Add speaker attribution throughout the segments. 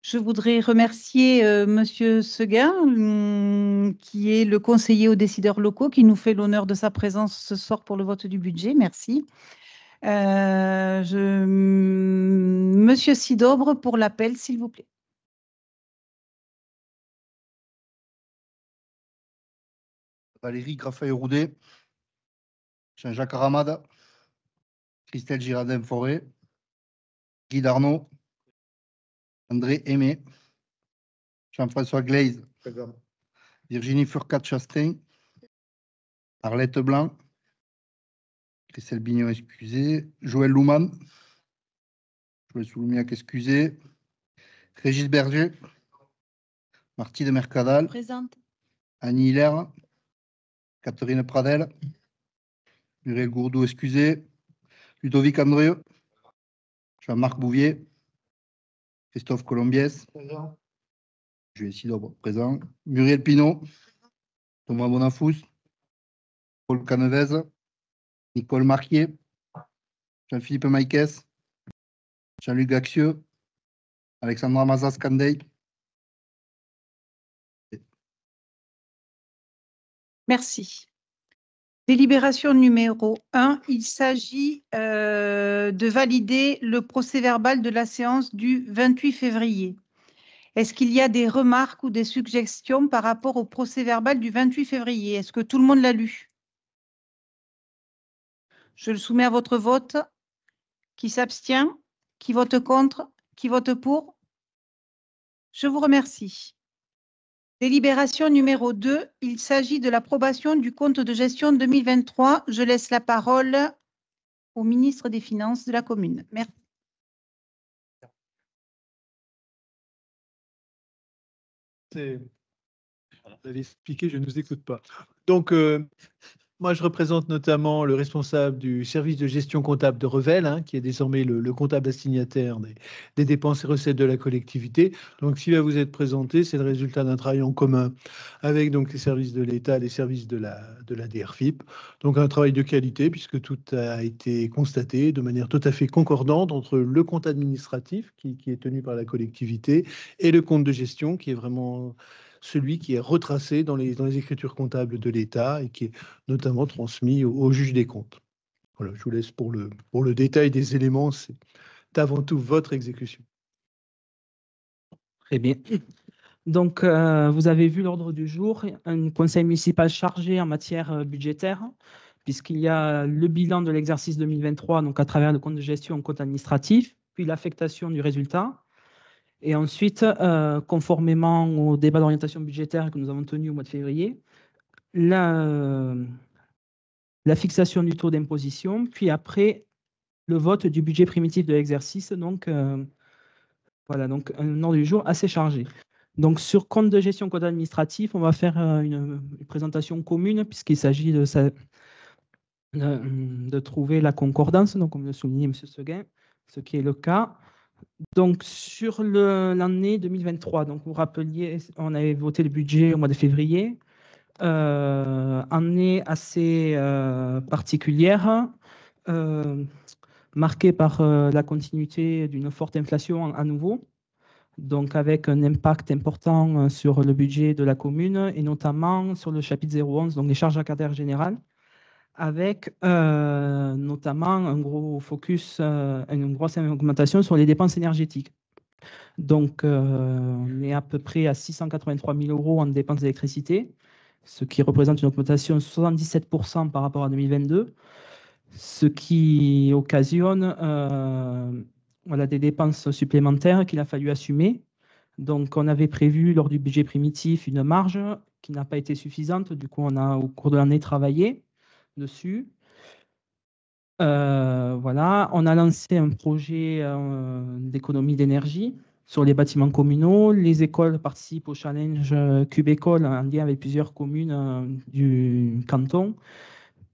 Speaker 1: Je voudrais remercier Monsieur Seguin, qui est le conseiller aux décideurs locaux, qui nous fait l'honneur de sa présence ce soir pour le vote du budget. Merci. Monsieur Sidobre pour l'appel, s'il vous plaît.
Speaker 2: Valérie Graffaille-Roudet, Jean-Jacques Aramada, Christelle Girardin-Forêt, Guy Darnaud, André Aimé, Jean-François Glaise, Virginie Furcat-Chastain, Arlette Blanc, Christelle Bignon, excusez, Joël Louman, Joël Souloumiac, excusez, Régis Berger, Marty de Mercadal,
Speaker 1: Présente.
Speaker 2: Annie Hilaire, Catherine Pradel, Muriel Gourdou, excusez, Ludovic Andrieux, Jean-Marc Bouvier, Christophe Colombiès, Julien Sidobre, présent, Muriel Pinault, Thomas Bonafous, Paul Canevez, Nicole Marquier, Jean-Philippe Maïkès, Jean-Luc Gaxieux, Alexandra Mazas-Candey.
Speaker 1: Merci. Délibération numéro 1, il s'agit de valider le procès-verbal de la séance du 28 février. Est-ce qu'il y a des remarques ou des suggestions par rapport au procès-verbal du 28 février? Est-ce que tout le monde l'a lu? Je le soumets à votre vote. Qui s'abstient? Qui vote contre? Qui vote pour? Je vous remercie. Délibération numéro 2, il s'agit de l'approbation du compte de gestion 2023. Je laisse la parole au ministre des Finances de la commune. Merci.
Speaker 3: Vous l'avez expliqué, je ne nous écoute pas. Donc, moi, je représente notamment le responsable du service de gestion comptable de Revel, qui est désormais le comptable assignataire des dépenses et recettes de la collectivité. Donc, ce qui va vous être présenté, c'est le résultat d'un travail en commun avec donc, les services de l'État, les services de la DRFIP. Donc, un travail de qualité, puisque tout a été constaté de manière tout à fait concordante entre le compte administratif, qui est tenu par la collectivité, et le compte de gestion, qui est vraiment celui qui est retracé dans les écritures comptables de l'État et qui est notamment transmis au juge des comptes. Voilà, je vous laisse pour le détail des éléments, c'est avant tout votre exécution.
Speaker 4: Très bien. Donc, vous avez vu l'ordre du jour, un conseil municipal chargé en matière budgétaire, puisqu'il y a le bilan de l'exercice 2023, donc à travers le compte de gestion en compte administratif, puis l'affectation du résultat. Et ensuite, conformément au débat d'orientation budgétaire que nous avons tenu au mois de février, la fixation du taux d'imposition, puis après, le vote du budget primitif de l'exercice. Donc, voilà, donc un ordre du jour assez chargé. Donc, sur compte de gestion compte administratif, on va faire une présentation commune, puisqu'il s'agit de trouver la concordance, donc comme le soulignait M. Seguin, ce qui est le cas. Donc, sur l'année 2023, donc vous rappeliez, on avait voté le budget au mois de février, année assez particulière, marquée par la continuité d'une forte inflation à nouveau, donc avec un impact important sur le budget de la commune et notamment sur le chapitre 011, donc les charges accadaires générales, avec notamment un gros focus, une grosse augmentation sur les dépenses énergétiques. Donc, on est à peu près à 683 000 € en dépenses d'électricité, ce qui représente une augmentation de 77% par rapport à 2022, ce qui occasionne voilà, des dépenses supplémentaires qu'il a fallu assumer. Donc, on avait prévu lors du budget primitif une marge qui n'a pas été suffisante. Du coup, on a au cours de l'année travaillé dessus. Voilà, on a lancé un projet d'économie d'énergie sur les bâtiments communaux. Les écoles participent au challenge Cube École en lien avec plusieurs communes du canton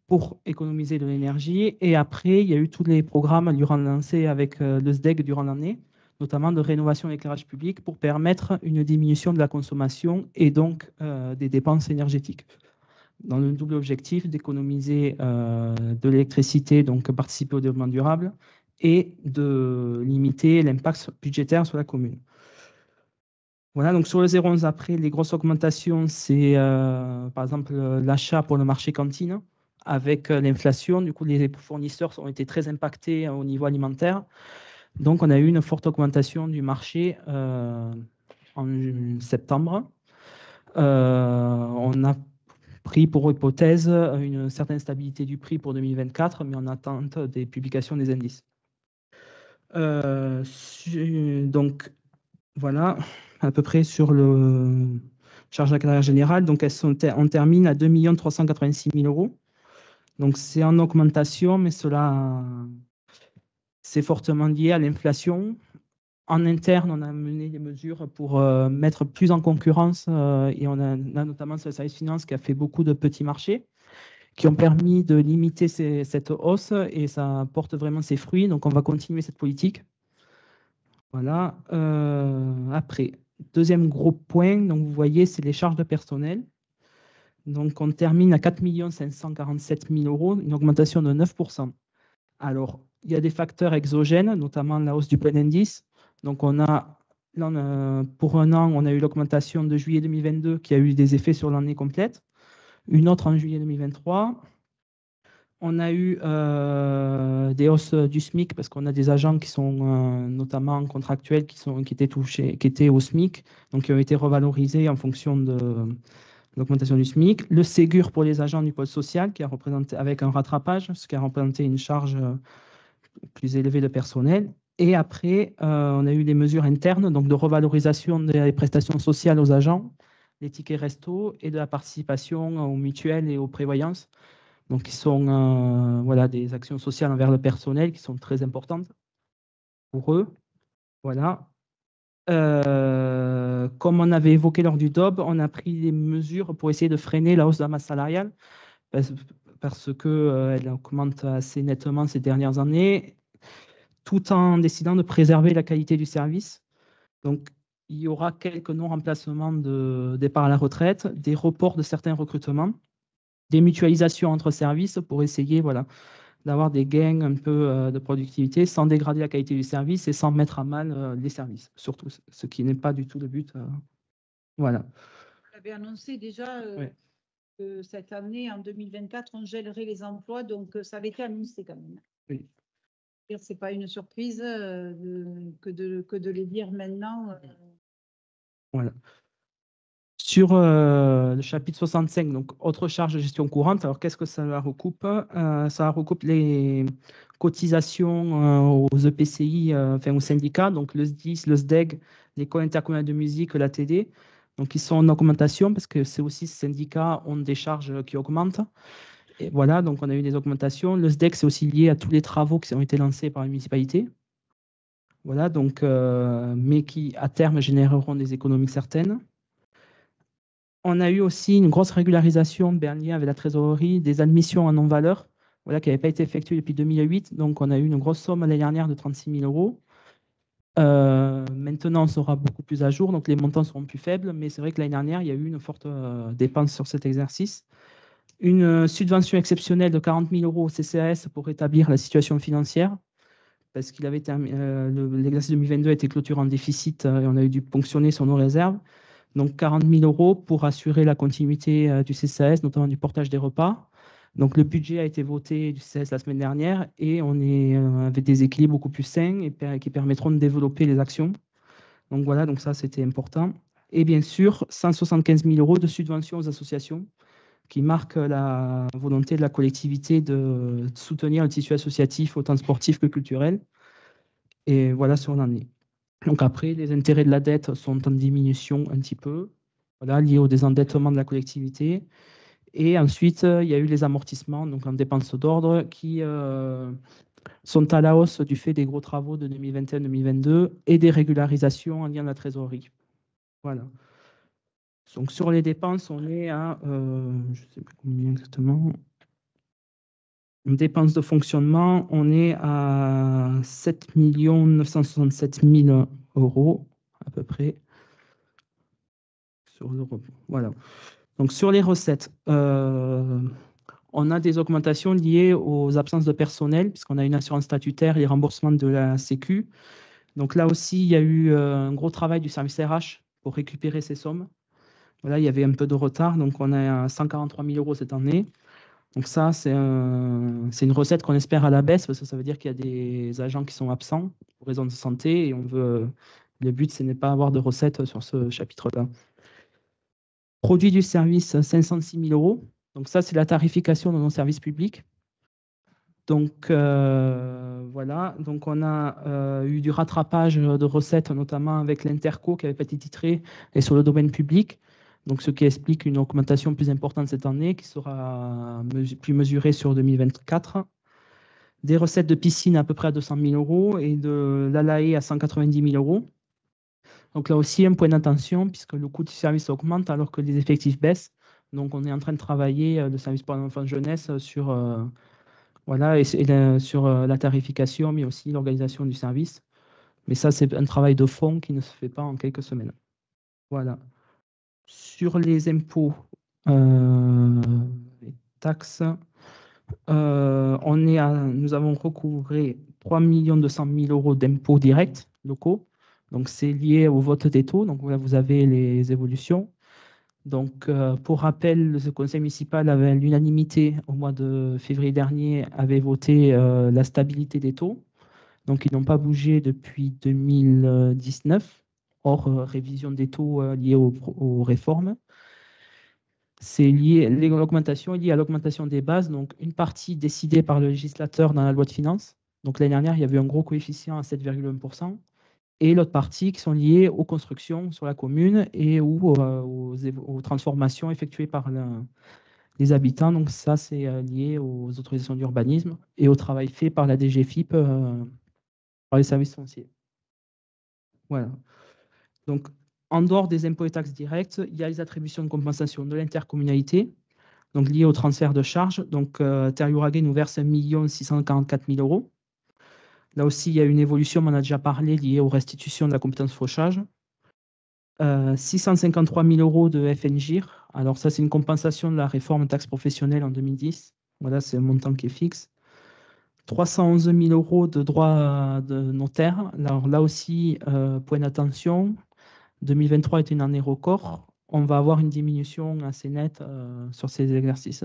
Speaker 4: pour économiser de l'énergie. Et après, il y a eu tous les programmes durant lancés avec le SDEC durant l'année, notamment de rénovation d'éclairage public pour permettre une diminution de la consommation et donc des dépenses énergétiques, dans le double objectif d'économiser de l'électricité, donc participer au développement durable, et de limiter l'impact budgétaire sur la commune. Voilà, donc sur le 011 après, les grosses augmentations, c'est par exemple l'achat pour le marché cantine. Avec l'inflation, du coup, les fournisseurs ont été très impactés au niveau alimentaire. Donc, on a eu une forte augmentation du marché en septembre. On a pris pour hypothèse une certaine stabilité du prix pour 2024, mais en attente des publications des indices. Donc, voilà, à peu près sur le charge à carrière générale. Donc, on termine à 2 386 000 euros. Donc, c'est en augmentation, mais cela, c'est fortement lié à l'inflation. En interne, on a mené des mesures pour mettre plus en concurrence et on a notamment sur le service finance qui a fait beaucoup de petits marchés qui ont permis de limiter cette hausse et ça porte vraiment ses fruits. Donc, on va continuer cette politique. Voilà. Après, deuxième gros point, donc vous voyez, c'est les charges de personnel. Donc, on termine à 4 547 000 euros, une augmentation de 9%. Alors, il y a des facteurs exogènes, notamment la hausse du point d'indice. Donc, pour un an, on a eu l'augmentation de juillet 2022 qui a eu des effets sur l'année complète. Une autre en juillet 2023. On a eu des hausses du SMIC parce qu'on a des agents qui sont notamment contractuels qui étaient au SMIC, donc qui ont été revalorisés en fonction de l'augmentation du SMIC. Le Ségur pour les agents du pôle social qui a représenté avec un rattrapage, ce qui a représenté une charge plus élevée de personnel. Et après, on a eu des mesures internes, donc de revalorisation des prestations sociales aux agents, les tickets resto et de la participation aux mutuelles et aux prévoyances. Donc, qui sont voilà, des actions sociales envers le personnel qui sont très importantes pour eux. Voilà. Comme on avait évoqué lors du DOB, on a pris des mesures pour essayer de freiner la hausse de la masse salariale parce qu'elle augmente assez nettement ces dernières années, tout en décidant de préserver la qualité du service. Donc, il y aura quelques non-remplacements de départ à la retraite, des reports de certains recrutements, des mutualisations entre services pour essayer voilà, d'avoir des gains un peu de productivité sans dégrader la qualité du service et sans mettre à mal les services, surtout, ce qui n'est pas du tout le but. Voilà.
Speaker 1: Vous l'avez annoncé déjà
Speaker 4: Oui.
Speaker 1: que cette année, en 2024, on gèlerait les emplois, donc ça avait été annoncé quand même.
Speaker 4: Oui.
Speaker 1: Ce n'est pas une surprise que de le dire maintenant.
Speaker 4: Voilà. Sur le chapitre 65, donc autre charge de gestion courante, alors qu'est-ce que ça recoupe? Ça recoupe les cotisations aux EPCI, enfin aux syndicats, donc le SDIS, le SDEG, l'école intercommunale de musique, l'ATD, donc ils sont en augmentation parce que c'est aussi ces syndicats ont des charges qui augmentent. Et voilà, donc on a eu des augmentations. Le SDEG, c'est aussi lié à tous les travaux qui ont été lancés par la municipalité. Voilà, donc, mais qui à terme généreront des économies certaines. On a eu aussi une grosse régularisation en lien avec la trésorerie des admissions en non-valeur, voilà, qui n'avaient pas été effectuées depuis 2008. Donc, on a eu une grosse somme l'année dernière de 36 000 euros. Maintenant, on sera beaucoup plus à jour, donc les montants seront plus faibles. Mais c'est vrai que l'année dernière, il y a eu une forte dépense sur cet exercice. Une subvention exceptionnelle de 40 000 euros au CCAS pour rétablir la situation financière, parce qu'il avait l'exercice 2022 a été clôturé en déficit et on a eu dû ponctionner sur nos réserves. Donc 40 000 euros pour assurer la continuité du CCAS, notamment du portage des repas. Donc le budget a été voté du CCAS la semaine dernière et on est avec des équilibres beaucoup plus sains et qui permettront de développer les actions. Donc voilà, donc ça c'était important. Et bien sûr, 175 000 euros de subventions aux associations qui marquent la volonté de la collectivité de soutenir le tissu associatif autant sportif que culturel. Et voilà sur l'année. Donc après, les intérêts de la dette sont en diminution un petit peu, voilà, liés au désendettement de la collectivité. Et ensuite, il y a eu les amortissements, donc en dépenses d'ordre, qui sont à la hausse du fait des gros travaux de 2021-2022 et des régularisations en lien à la trésorerie. Voilà. Donc sur les dépenses, on est à, je ne sais plus combien exactement, une dépense de fonctionnement, on est à 7 967 000 euros à peu près. Voilà. Donc sur les recettes, on a des augmentations liées aux absences de personnel, puisqu'on a une assurance statutaire et les remboursements de la Sécu. Donc là aussi, il y a eu un gros travail du service RH pour récupérer ces sommes. Voilà, il y avait un peu de retard, donc on est à 143 000 € cette année. Donc ça, c'est une recette qu'on espère à la baisse, parce que ça veut dire qu'il y a des agents qui sont absents pour raison de santé, et le but, ce n'est pas avoir de recettes sur ce chapitre-là. Produit du service, 506 000 €. Donc ça, c'est la tarification de nos services publics. Donc voilà, donc on a eu du rattrapage de recettes, notamment avec l'Interco qui avait pas été titré, et sur le domaine public. Donc ce qui explique une augmentation plus importante cette année, qui sera plus mesurée sur 2024. Des recettes de piscine à peu près à 200 000 € et de l'ALAE à 190 000 €. Donc là aussi, un point d'attention, puisque le coût du service augmente alors que les effectifs baissent. Donc on est en train de travailler le service pour l'enfant jeunesse sur voilà, et sur la tarification, mais aussi l'organisation du service. Mais ça, c'est un travail de fond qui ne se fait pas en quelques semaines. Voilà. Sur les impôts, les taxes, nous avons recouvré 3 200 000 € d'impôts directs locaux. Donc, c'est lié au vote des taux. Donc, voilà, vous avez les évolutions. Donc, pour rappel, le conseil municipal avait à l'unanimité au mois de février dernier avait voté la stabilité des taux. Donc, ils n'ont pas bougé depuis 2019, hors révision des taux liés aux réformes. L'augmentation est liée à l'augmentation des bases, donc une partie décidée par le législateur dans la loi de finances. Donc, l'année dernière, il y avait un gros coefficient à 7,1%. Et l'autre partie qui sont liées aux constructions sur la commune et aux transformations effectuées par les habitants. Donc ça, c'est lié aux autorisations d'urbanisme et au travail fait par la DGFiP, par les services fonciers. Voilà. Donc, en dehors des impôts et taxes directes, il y a les attributions de compensation de l'intercommunalité, donc liées au transfert de charges. Donc, Terre-Uraguet nous verse 1 644 000 €. Là aussi, il y a une évolution, on en a déjà parlé, liée aux restitutions de la compétence fauchage. 653 000 € de FNGIR. Alors ça, c'est une compensation de la réforme taxe professionnelle en 2010. Voilà, c'est un montant qui est fixe. 311 000 € de droits de notaire. Alors là aussi, point d'attention, 2023 est une année record. On va avoir une diminution assez nette sur ces exercices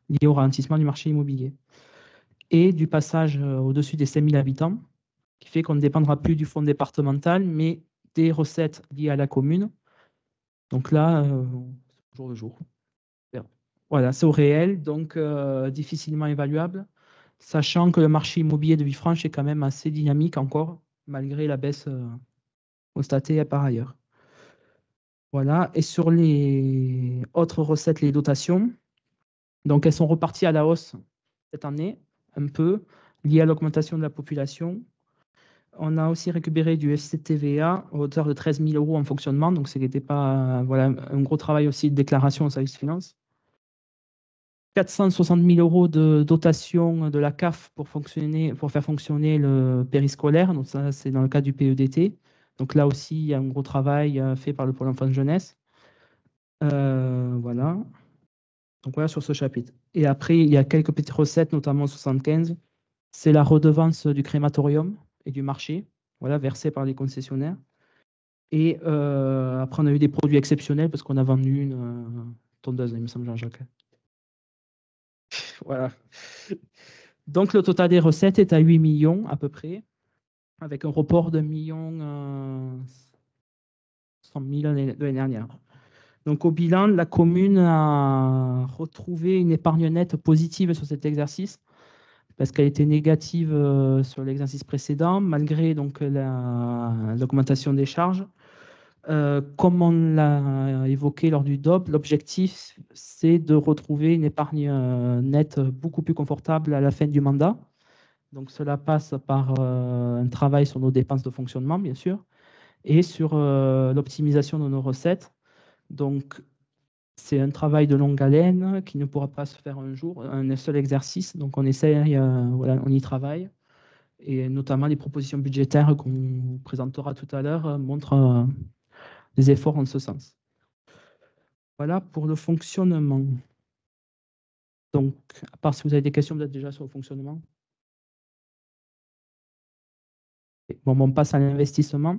Speaker 4: liés au ralentissement du marché immobilier. Et du passage au-dessus des 5 000 habitants, qui fait qu'on ne dépendra plus du fonds départemental, mais des recettes liées à la commune. Donc là, jour le jour. Voilà, c'est au réel, donc difficilement évaluable, sachant que le marché immobilier de Villefranche est quand même assez dynamique encore, malgré la baisse constatée par ailleurs. Voilà, et sur les autres recettes, les dotations, donc elles sont reparties à la hausse cette année, un peu, liées à l'augmentation de la population. On a aussi récupéré du FCTVA à hauteur de 13 000 € en fonctionnement, donc ce n'était pas voilà, un gros travail aussi de déclaration au service finance. 460 000 € de dotation de la CAF pour faire fonctionner le périscolaire, donc ça c'est dans le cadre du PEDT. Donc là aussi, il y a un gros travail fait par le Pôle Enfance Jeunesse. Voilà. Donc voilà sur ce chapitre. Et après, il y a quelques petites recettes, notamment 75. C'est la redevance du crématorium et du marché, voilà, versée par les concessionnaires. Et après, on a eu des produits exceptionnels parce qu'on a vendu une tondeuse, il me semble, Jean-Jacques. Voilà. Donc, le total des recettes est à 8 millions à peu près, avec un report de 1 100 000 de l'année dernière. Donc, au bilan, la commune a retrouvé une épargne nette positive sur cet exercice, parce qu'elle était négative sur l'exercice précédent, malgré donc l'augmentation des charges. Comme on l'a évoqué lors du DOP, l'objectif, c'est de retrouver une épargne nette beaucoup plus confortable à la fin du mandat. Donc, cela passe par un travail sur nos dépenses de fonctionnement, bien sûr, et sur l'optimisation de nos recettes. Donc, c'est un travail de longue haleine qui ne pourra pas se faire un jour, un seul exercice. Donc, on essaye, voilà, on y travaille. Et notamment, les propositions budgétaires qu'on vous présentera tout à l'heure montrent des efforts en ce sens. Voilà pour le fonctionnement. Donc, à part si vous avez des questions peut-être déjà sur le fonctionnement. Bon, on passe à l'investissement.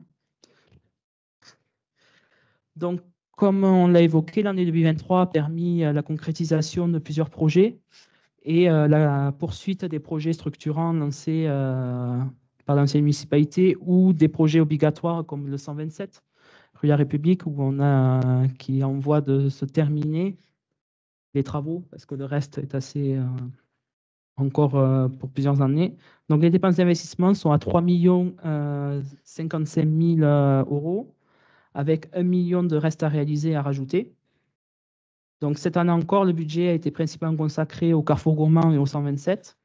Speaker 4: Donc, comme on l'a évoqué, l'année 2023 a permis la concrétisation de plusieurs projets et la poursuite des projets structurants lancés par l'ancienne municipalité ou des projets obligatoires comme le 127, rue La République, où qui est en voie de se terminer les travaux, parce que le reste est assez encore pour plusieurs années. Donc, les dépenses d'investissement sont à 3 055 000 euros, avec 1 million de restes à réaliser à rajouter. Donc, cette année encore, le budget a été principalement consacré au Carrefour Gourmand et au 127.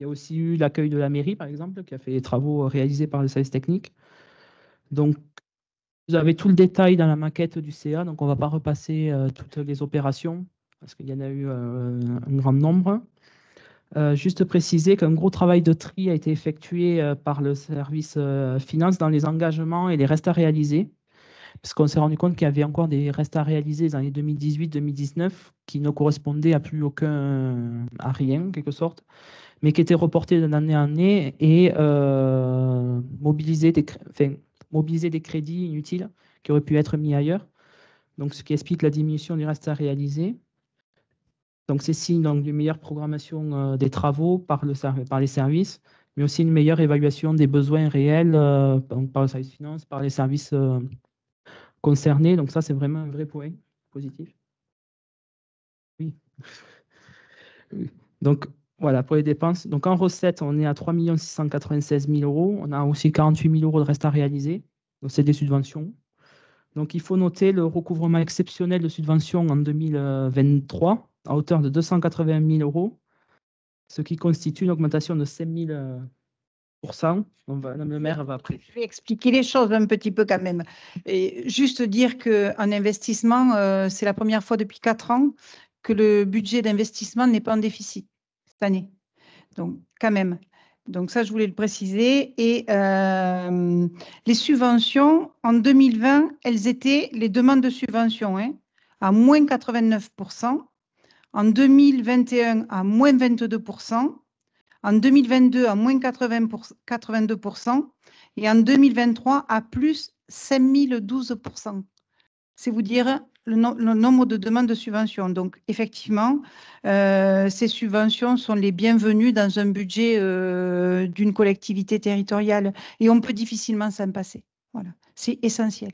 Speaker 4: Il y a aussi eu l'accueil de la mairie, par exemple, qui a fait les travaux réalisés par le service technique. Donc, vous avez tout le détail dans la maquette du CA, donc on ne va pas repasser toutes les opérations, parce qu'il y en a eu un grand nombre. Juste préciser qu'un gros travail de tri a été effectué par le service finance dans les engagements et les restes à réaliser, puisqu'on s'est rendu compte qu'il y avait encore des restes à réaliser dans les 2018-2019 qui ne correspondaient à à rien, en quelque sorte, mais qui étaient reportés d'année en année et mobiliser des crédits inutiles qui auraient pu être mis ailleurs. Donc, ce qui explique la diminution du reste à réaliser. Donc, c'est signe d'une meilleure programmation des travaux par les services, mais aussi une meilleure évaluation des besoins réels par le service finance, par les services concernés. Donc, ça, c'est vraiment un vrai point positif. Oui. Oui. Donc, voilà, pour les dépenses. Donc, en recettes, on est à 3 696 000 euros. On a aussi 48 000 euros de reste à réaliser. Donc, c'est des subventions. Donc, il faut noter le recouvrement exceptionnel de subventions en 2023 à hauteur de 280 000 euros, ce qui constitue une augmentation de 5 000%. Madame le maire va après.
Speaker 1: Je vais expliquer les choses un petit peu quand même. Et juste dire qu'en investissement, c'est la première fois depuis 4 ans que le budget d'investissement n'est pas en déficit cette année. Donc, quand même. Donc, ça, je voulais le préciser. Et les subventions, en 2020, elles étaient, les demandes de subventions, à moins 89%. En 2021, à moins 22%. En 2022, à moins 82%. Et en 2023, à plus 5012%. C'est vous dire le nombre de demandes de subventions. Donc, effectivement, ces subventions sont les bienvenues dans un budget d'une collectivité territoriale et on peut difficilement s'en passer. Voilà, c'est essentiel.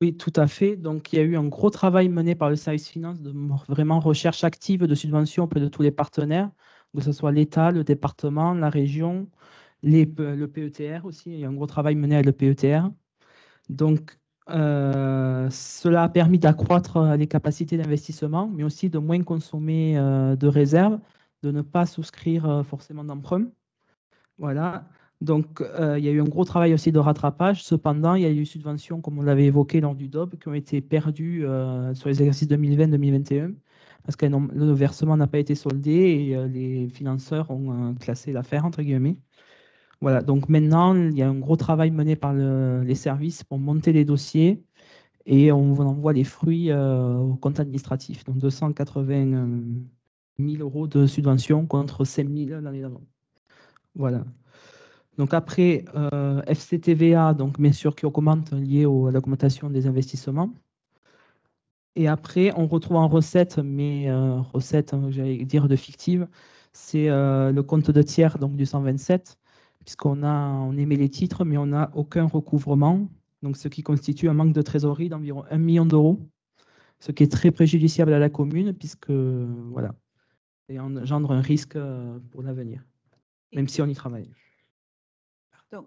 Speaker 4: Oui, tout à fait. Donc, il y a eu un gros travail mené par le service finance de vraiment recherche active de subventions auprès de tous les partenaires, que ce soit l'État, le département, la région, le PETR aussi. Il y a un gros travail mené avec le PETR. Donc, cela a permis d'accroître les capacités d'investissement, mais aussi de moins consommer de réserves, de ne pas souscrire forcément d'emprunt. Voilà. Donc, il y a eu un gros travail aussi de rattrapage. Cependant, il y a eu des subventions, comme on l'avait évoqué lors du DOB, qui ont été perdues sur les exercices 2020-2021, parce que le versement n'a pas été soldé et les financeurs ont classé l'affaire, entre guillemets. Voilà, donc maintenant, il y a un gros travail mené par les services pour monter les dossiers et on envoie les fruits au compte administratif. Donc 280 000 euros de subvention contre 5 000 l'année d'avant. Voilà. Donc après, FCTVA, donc bien sûr qui augmente lié à l'augmentation des investissements. Et après, on retrouve en recette, mais recette, j'allais dire de fictive, c'est le compte de tiers donc du 127, on émet les titres, mais on n'a aucun recouvrement, donc ce qui constitue un manque de trésorerie d'environ 1 million d'euros, ce qui est très préjudiciable à la commune, puisque voilà, et engendre un risque pour l'avenir, même si on y travaille.
Speaker 1: Pardon.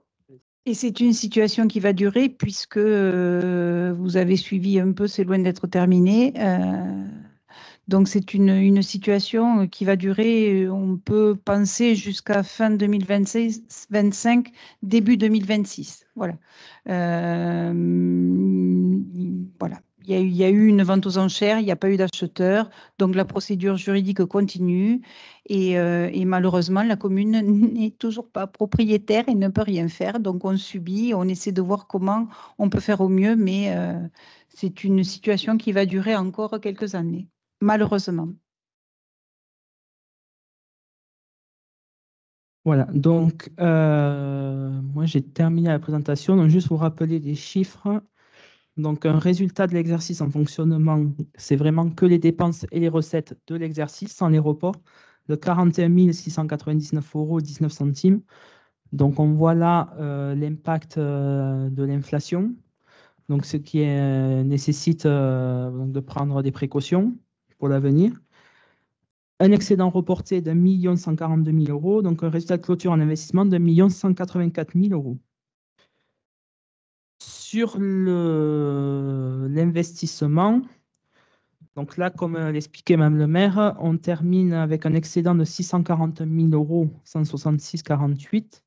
Speaker 1: Et c'est une situation qui va durer puisque vous avez suivi un peu, c'est loin d'être terminé. Donc, c'est une situation qui va durer, on peut penser jusqu'à fin 2025, début 2026. Voilà. Voilà. Il y a eu une vente aux enchères, il n'y a pas eu d'acheteur, donc la procédure juridique continue et malheureusement, la commune n'est toujours pas propriétaire et ne peut rien faire. Donc, on subit, on essaie de voir comment on peut faire au mieux, mais c'est une situation qui va durer encore quelques années, malheureusement.
Speaker 4: Voilà, donc moi j'ai terminé la présentation. Donc juste vous rappeler des chiffres. Donc un résultat de l'exercice en fonctionnement, c'est vraiment que les dépenses et les recettes de l'exercice sans les reports, de 41 699 € 19 centimes. Donc on voit là l'impact de l'inflation, donc ce qui nécessite donc de prendre des précautions pour l'avenir. Un excédent reporté d'1 142 000 €, donc un résultat de clôture en investissement d'1 184 000 €. Sur l'investissement, donc là, comme l'expliquait Mme le maire, on termine avec un excédent de 640 000 €, 166,48,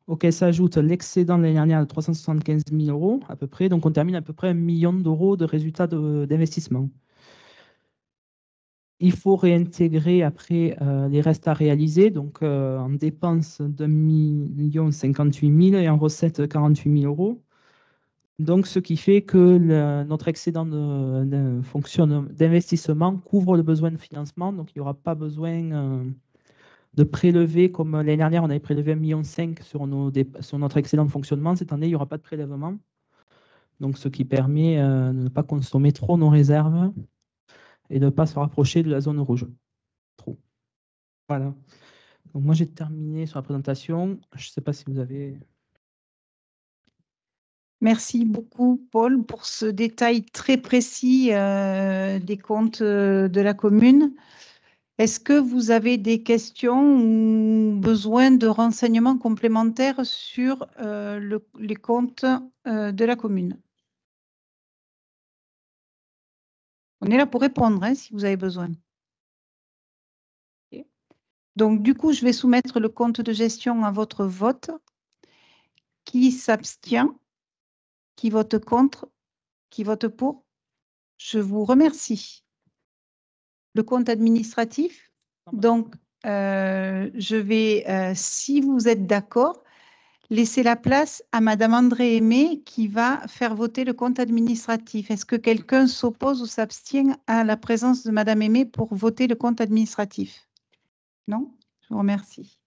Speaker 4: auquel s'ajoute l'excédent de l'année dernière de 375 000 € à peu près. Donc on termine à peu près 1 million d'euros de résultats d'investissement. Il faut réintégrer après les restes à réaliser, donc en dépenses d'1 058 000 et en recettes 48 000 €. Donc, ce qui fait que notre excédent d'investissement couvre le besoin de financement. Donc, il n'y aura pas besoin de prélever, comme l'année dernière, on avait prélevé 1,5 million sur notre excédent de fonctionnement. Cette année, il n'y aura pas de prélèvement. Donc, ce qui permet de ne pas consommer trop nos réserves et de ne pas se rapprocher de la zone rouge. Trop. Voilà. Donc, moi, j'ai terminé sur la présentation. Je ne sais pas si vous avez...
Speaker 1: Merci beaucoup, Paul, pour ce détail très précis des comptes de la commune. Est-ce que vous avez des questions ou besoin de renseignements complémentaires sur les comptes de la commune? On est là pour répondre, hein, si vous avez besoin. Okay. Donc, du coup, je vais soumettre le compte de gestion à votre vote. Qui s'abstient? Qui vote contre? Qui vote pour? Je vous remercie. Le compte administratif, donc, je vais, si vous êtes d'accord, laisser la place à Madame André Aimé qui va faire voter le compte administratif. Est-ce que quelqu'un s'oppose ou s'abstient à la présence de Madame Aimé pour voter le compte administratif? Non? Je vous remercie.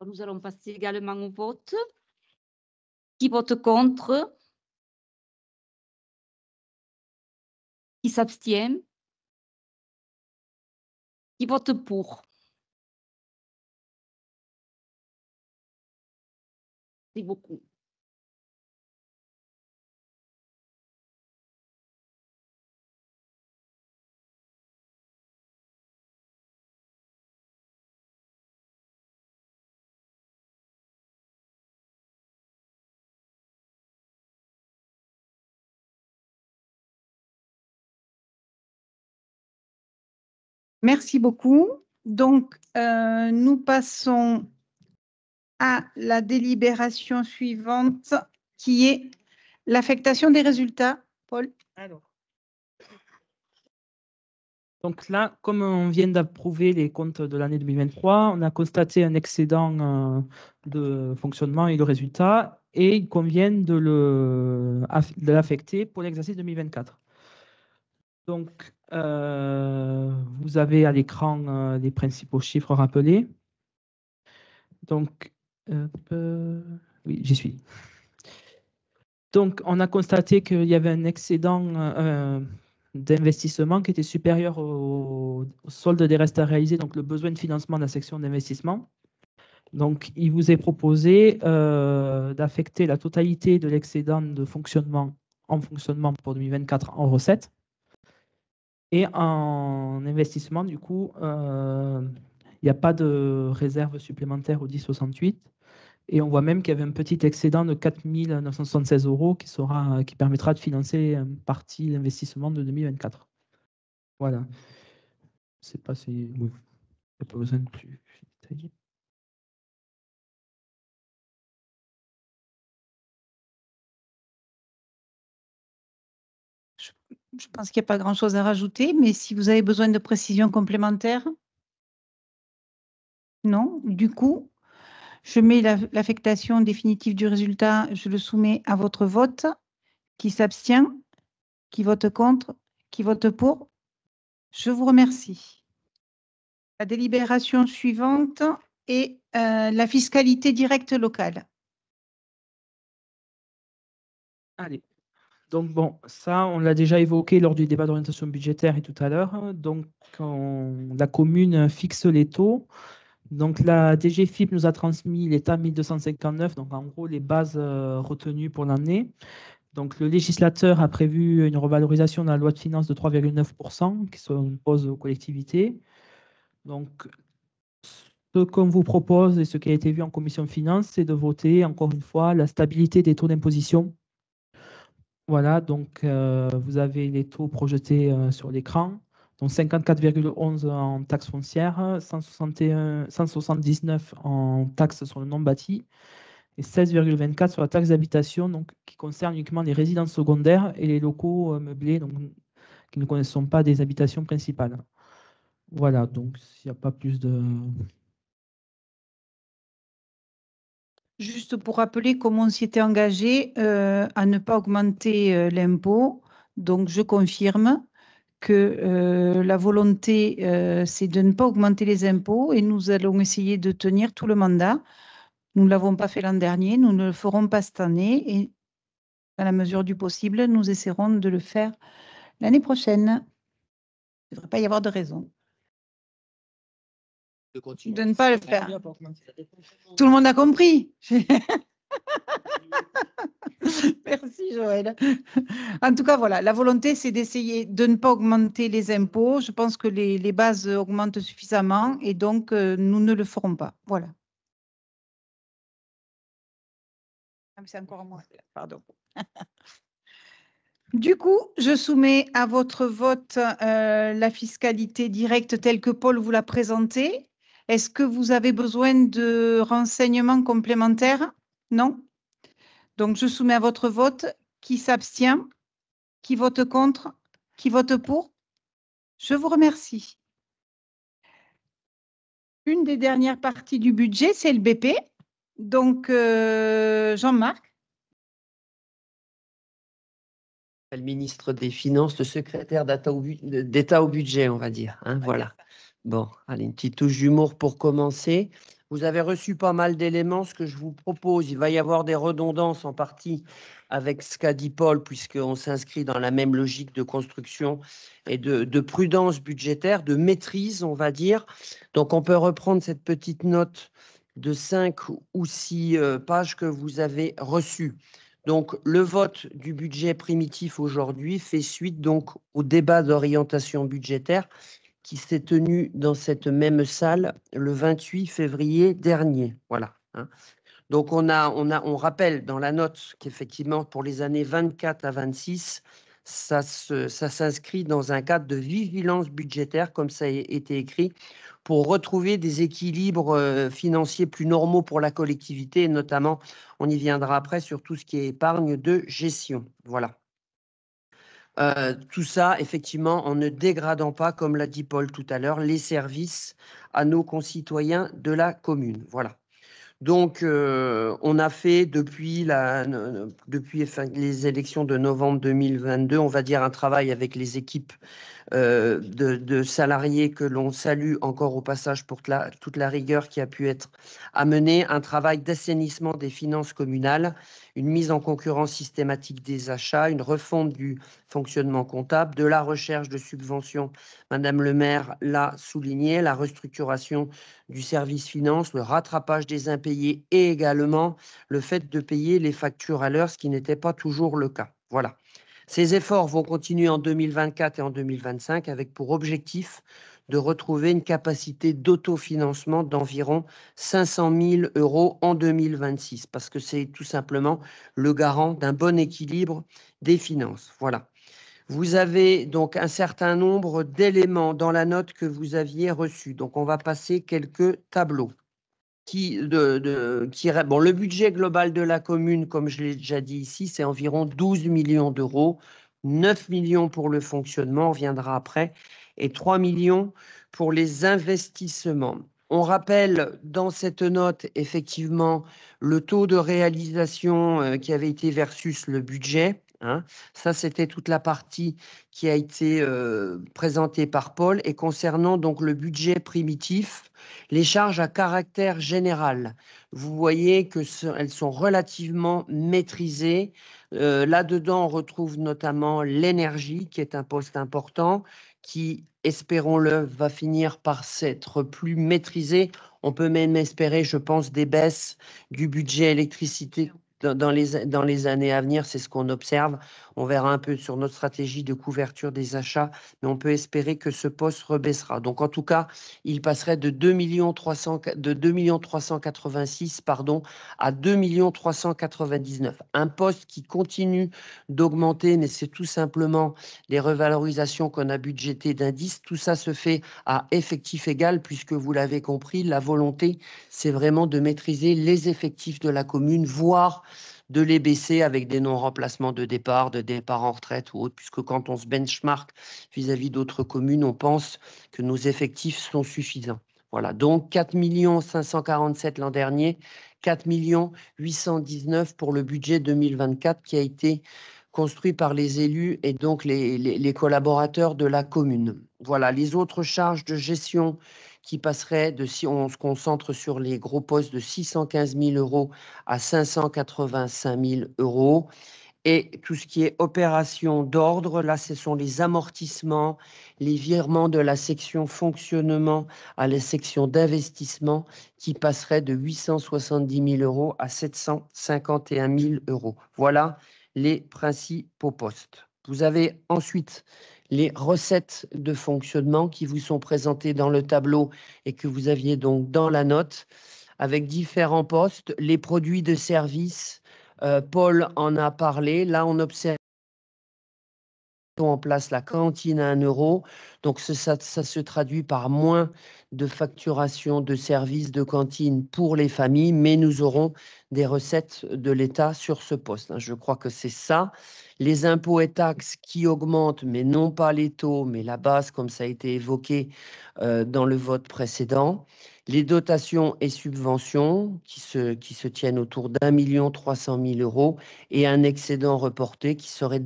Speaker 5: Nous allons passer également au vote. Qui vote contre? Qui s'abstient? Qui vote pour? Merci beaucoup.
Speaker 1: Merci beaucoup. Donc, nous passons à la délibération suivante qui est l'affectation des résultats. Paul?
Speaker 4: Alors. Donc là, comme on vient d'approuver les comptes de l'année 2023, on a constaté un excédent de fonctionnement et de résultat, et il convient de l'affecter pour l'exercice 2024. Donc, vous avez à l'écran les principaux chiffres rappelés. Donc, oui, j'y suis. Donc, on a constaté qu'il y avait un excédent d'investissement qui était supérieur au solde des restes à réaliser, donc le besoin de financement de la section d'investissement. Donc, il vous est proposé d'affecter la totalité de l'excédent de fonctionnement en fonctionnement pour 2024 en recettes. Et en investissement, du coup, il n'y a pas de réserve supplémentaire au 1068. Et on voit même qu'il y avait un petit excédent de 4 976 € qui permettra de financer une partie de l'investissement de 2024. Voilà. Je ne sais pas si... Oui. Il n'y a pas besoin de plus détailler.
Speaker 1: Je pense qu'il n'y a pas grand-chose à rajouter, mais si vous avez besoin de précisions complémentaires, non. Du coup, Je mets l'affectation définitive du résultat, je le soumets à votre vote. Qui s'abstient? Qui vote contre? Qui vote pour? Je vous remercie. La délibération suivante est la fiscalité directe locale.
Speaker 4: Allez. Donc, bon, ça, on l'a déjà évoqué lors du débat d'orientation budgétaire et tout à l'heure. Donc, la commune fixe les taux. Donc, la DGFiP nous a transmis l'état 1259, donc en gros, les bases retenues pour l'année. Donc, le législateur a prévu une revalorisation dans la loi de finances de 3,9% qui s'impose aux collectivités. Donc, ce qu'on vous propose et ce qui a été vu en commission de finances, c'est de voter, encore une fois, la stabilité des taux d'imposition. Voilà, donc vous avez les taux projetés sur l'écran. Donc 54,11 en taxe foncière, 179 en taxe sur le non bâti et 16,24 sur la taxe d'habitation, donc qui concerne uniquement les résidences secondaires et les locaux meublés, donc qui ne sont pas des habitations principales. Voilà, donc s'il n'y a pas plus de...
Speaker 1: Juste pour rappeler comment on s'y était engagé à ne pas augmenter l'impôt. Donc, je confirme que la volonté, c'est de ne pas augmenter les impôts et nous allons essayer de tenir tout le mandat. Nous ne l'avons pas fait l'an dernier, nous ne le ferons pas cette année et à la mesure du possible, nous essaierons de le faire l'année prochaine. Il ne devrait pas y avoir de raison de ne pas le faire. Tout le monde a compris. Merci Joël. En tout cas, voilà, la volonté, c'est d'essayer de ne pas augmenter les impôts. Je pense que les bases augmentent suffisamment et donc nous ne le ferons pas. Voilà. Ah, c'est encore moi, pardon. Du coup, je soumets à votre vote la fiscalité directe telle que Paul vous l'a présentée. Est-ce que vous avez besoin de renseignements complémentaires? Non? Donc, je soumets à votre vote. Qui s'abstient? Qui vote contre? Qui vote pour? Je vous remercie. Une des dernières parties du budget, c'est le BP. Donc, Jean-Marc.
Speaker 6: Le ministre des Finances, le secrétaire d'État au budget, on va dire. Hein, voilà. Bon, allez, une petite touche d'humour pour commencer. Vous avez reçu pas mal d'éléments. Ce que je vous propose, il va y avoir des redondances en partie avec ce qu'a dit Paul, puisqu'on s'inscrit dans la même logique de construction et de prudence budgétaire, de maîtrise, on va dire. Donc, on peut reprendre cette petite note de 5 ou 6 pages que vous avez reçues. Donc, le vote du budget primitif aujourd'hui fait suite donc au débat d'orientation budgétaire qui s'est tenu dans cette même salle le 28 février dernier. Voilà. Hein. Donc, on rappelle dans la note qu'effectivement, pour les années 24 à 26, ça s'inscrit dans un cadre de vigilance budgétaire, comme ça a été écrit, pour retrouver des équilibres financiers plus normaux pour la collectivité, et notamment, on y viendra après, sur tout ce qui est épargne de gestion. Voilà. Tout ça, effectivement, en ne dégradant pas, comme l'a dit Paul tout à l'heure, les services à nos concitoyens de la commune. Voilà. Donc, on a fait depuis les élections de novembre 2022, on va dire un travail avec les équipes de salariés que l'on salue encore au passage pour toute la rigueur qui a pu être amenée, un travail d'assainissement des finances communales, une mise en concurrence systématique des achats, une refonte du fonctionnement comptable, de la recherche de subventions, Madame le maire l'a souligné, la restructuration du service finance, le rattrapage des impayés et également le fait de payer les factures à l'heure, ce qui n'était pas toujours le cas. Voilà. Ces efforts vont continuer en 2024 et en 2025 avec pour objectif de retrouver une capacité d'autofinancement d'environ 500 000 € en 2026 parce que c'est tout simplement le garant d'un bon équilibre des finances. Voilà. Vous avez donc un certain nombre d'éléments dans la note que vous aviez reçue. Donc, on va passer quelques tableaux. Bon, le budget global de la commune, comme je l'ai déjà dit ici, c'est environ 12 millions d'euros, 9 millions pour le fonctionnement, on reviendra après, et 3 millions pour les investissements. On rappelle dans cette note, effectivement, le taux de réalisation qui avait été versus le budget. Hein. Ça, c'était toute la partie qui a été présentée par Paul. Et concernant donc le budget primitif, les charges à caractère général, vous voyez qu'elles sont relativement maîtrisées. Là-dedans, on retrouve notamment l'énergie, qui est un poste important, qui, espérons-le, va finir par s'être plus maîtrisé. On peut même espérer, je pense, des baisses du budget électricité dans les années à venir. C'est ce qu'on observe. On verra un peu sur notre stratégie de couverture des achats, mais on peut espérer que ce poste rebaissera. Donc, en tout cas, il passerait de 2 386 à 2 399. Un poste qui continue d'augmenter, mais c'est tout simplement les revalorisations qu'on a budgétées d'indices. Tout ça se fait à effectif égal, puisque vous l'avez compris, la volonté, c'est vraiment de maîtriser les effectifs de la commune, voire de les baisser avec des non-remplacements de départ en retraite ou autre, puisque quand on se benchmark vis-à-vis d'autres communes, on pense que nos effectifs sont suffisants. Voilà, donc 4 547 l'an dernier, 4 819 pour le budget 2024 qui a été construit par les élus et donc les collaborateurs de la commune. Voilà, les autres charges de gestion qui passeraient si on se concentre sur les gros postes de 615 000 € à 585 000 €. Et tout ce qui est opération d'ordre, là, ce sont les amortissements, les virements de la section fonctionnement à la section d'investissement qui passeraient de 870 000 € à 751 000 €. Voilà les principaux postes. Vous avez ensuite les recettes de fonctionnement qui vous sont présentées dans le tableau et que vous aviez donc dans la note avec différents postes, les produits de service. Paul en a parlé. Là, on observe en place la cantine à 1 €. Donc, ça se traduit par moins de facturation de services de cantine pour les familles, mais nous aurons des recettes de l'État sur ce poste. Je crois que c'est ça. Les impôts et taxes qui augmentent, mais non pas les taux, mais la base, comme ça a été évoqué dans le vote précédent. Les dotations et subventions qui se tiennent autour d'1 300 000 € et un excédent reporté qui serait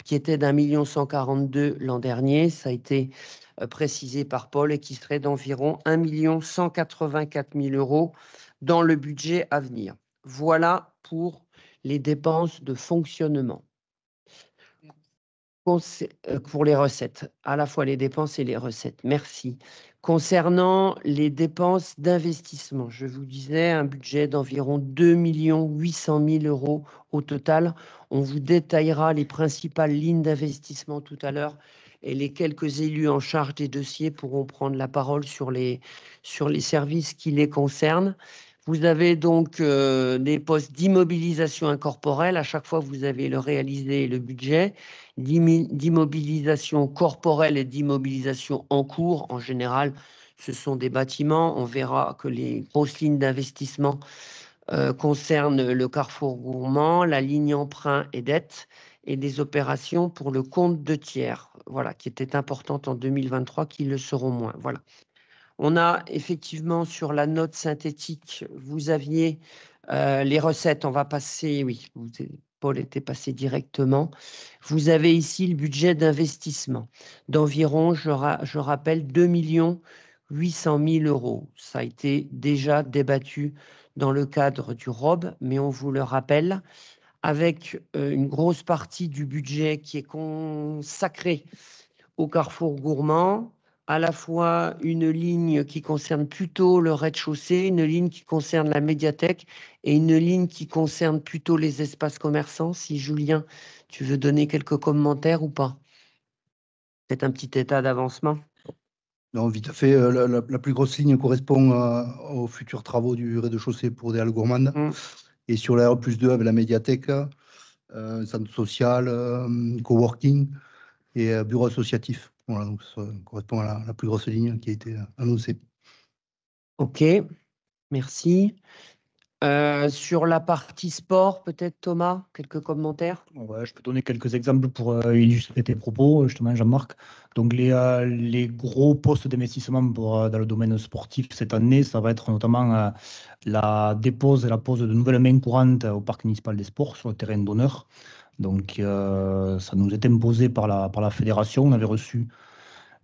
Speaker 6: qui était d'1 142 000 l'an dernier. Ça a été précisé par Paul et qui serait d'environ 1 184 000 € dans le budget à venir. Voilà pour les dépenses de fonctionnement. Pour les recettes, à la fois les dépenses et les recettes. Merci. Concernant les dépenses d'investissement, je vous disais un budget d'environ 2 800 000 € au total. On vous détaillera les principales lignes d'investissement tout à l'heure et les quelques élus en charge des dossiers pourront prendre la parole sur les services qui les concernent. Vous avez donc des postes d'immobilisation incorporelle. À chaque fois, vous avez le réalisé et le budget d'immobilisation corporelle et d'immobilisation en cours. En général, ce sont des bâtiments. On verra que les grosses lignes d'investissement concernent le Carrefour Gourmand, la ligne emprunt et dette et des opérations pour le compte de tiers, voilà, qui étaient importantes en 2023, qui le seront moins. Voilà. On a effectivement sur la note synthétique, vous aviez les recettes, on va passer, oui, Paul était passé directement. Vous avez ici le budget d'investissement d'environ, je rappelle, 2 800 000 €. Ça a été déjà débattu dans le cadre du ROB, mais on vous le rappelle, avec une grosse partie du budget qui est consacrée au Carrefour Gourmand, à la fois une ligne qui concerne plutôt le rez-de-chaussée, une ligne qui concerne la médiathèque et une ligne qui concerne plutôt les espaces commerçants. Si Julien, tu veux donner quelques commentaires ou pas? Peut-être un petit état d'avancement.
Speaker 2: Non, vite fait, la plus grosse ligne correspond aux futurs travaux du rez-de-chaussée pour des halles gourmandes. Et sur la R+2 avec la médiathèque, centre social, coworking et bureau associatif. Voilà, donc ça correspond à la plus grosse ligne qui a été annoncée.
Speaker 6: OK, merci. Sur la partie sport, peut-être Thomas, quelques commentaires?
Speaker 7: Ouais, je peux donner quelques exemples pour illustrer tes propos, justement, Jean-Marc. Donc, les gros postes d'investissement dans le domaine sportif cette année, ça va être notamment la dépose et la pose de nouvelles mains courantes au Parc municipal des sports sur le terrain d'honneur. Donc, ça nous est imposé par la fédération. On avait reçu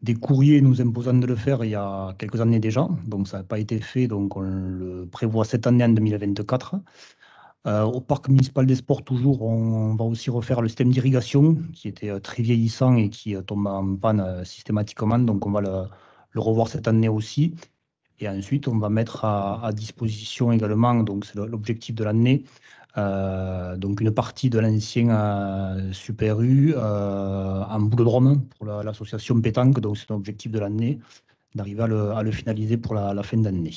Speaker 7: des courriers nous imposant de le faire il y a quelques années déjà. Donc, ça n'a pas été fait. Donc, on le prévoit cette année en 2024. Au Parc municipal des sports, toujours, on va aussi refaire le système d'irrigation qui était très vieillissant et qui tombe en panne systématiquement. Donc, on va le revoir cette année aussi. Et ensuite, on va mettre à disposition également, donc c'est l'objectif de l'année, donc une partie de l'ancien Super U en boulodrome pour l'association Pétanque. Donc, c'est l'objectif de l'année d'arriver à le finaliser pour la fin d'année.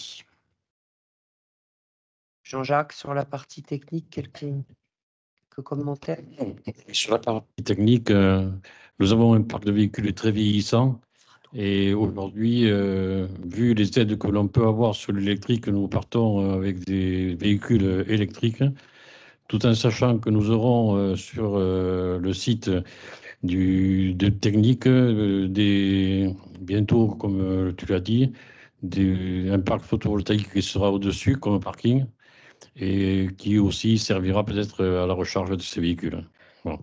Speaker 6: Jean-Jacques, sur la partie technique, quelques commentaires?
Speaker 8: Sur la partie technique, nous avons un parc de véhicules très vieillissant. Et aujourd'hui, vu les aides que l'on peut avoir sur l'électrique, nous partons avec des véhicules électriques, tout en sachant que nous aurons sur le site de technique bientôt, comme tu l'as dit, un parc photovoltaïque qui sera au-dessus comme parking et qui aussi servira peut-être à la recharge de ces véhicules. Voilà.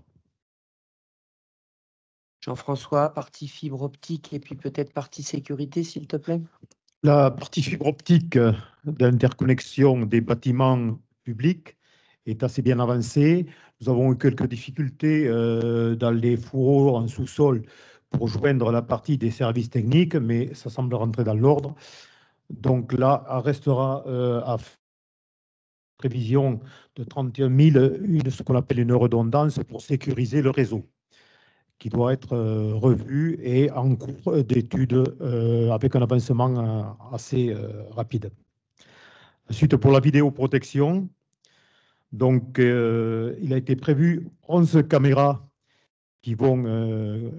Speaker 6: Jean-François, partie fibre optique et puis peut-être partie sécurité, s'il te plaît.
Speaker 9: La partie fibre optique d'interconnexion des bâtiments publics est assez bien avancée. Nous avons eu quelques difficultés dans les fourreaux en sous-sol pour joindre la partie des services techniques, mais ça semble rentrer dans l'ordre. Donc là, elle restera à prévision de 31 000, ce qu'on appelle une redondance pour sécuriser le réseau, qui doit être revu et en cours d'étude avec un avancement assez rapide. Ensuite, pour la vidéoprotection, donc, il a été prévu 11 caméras qui vont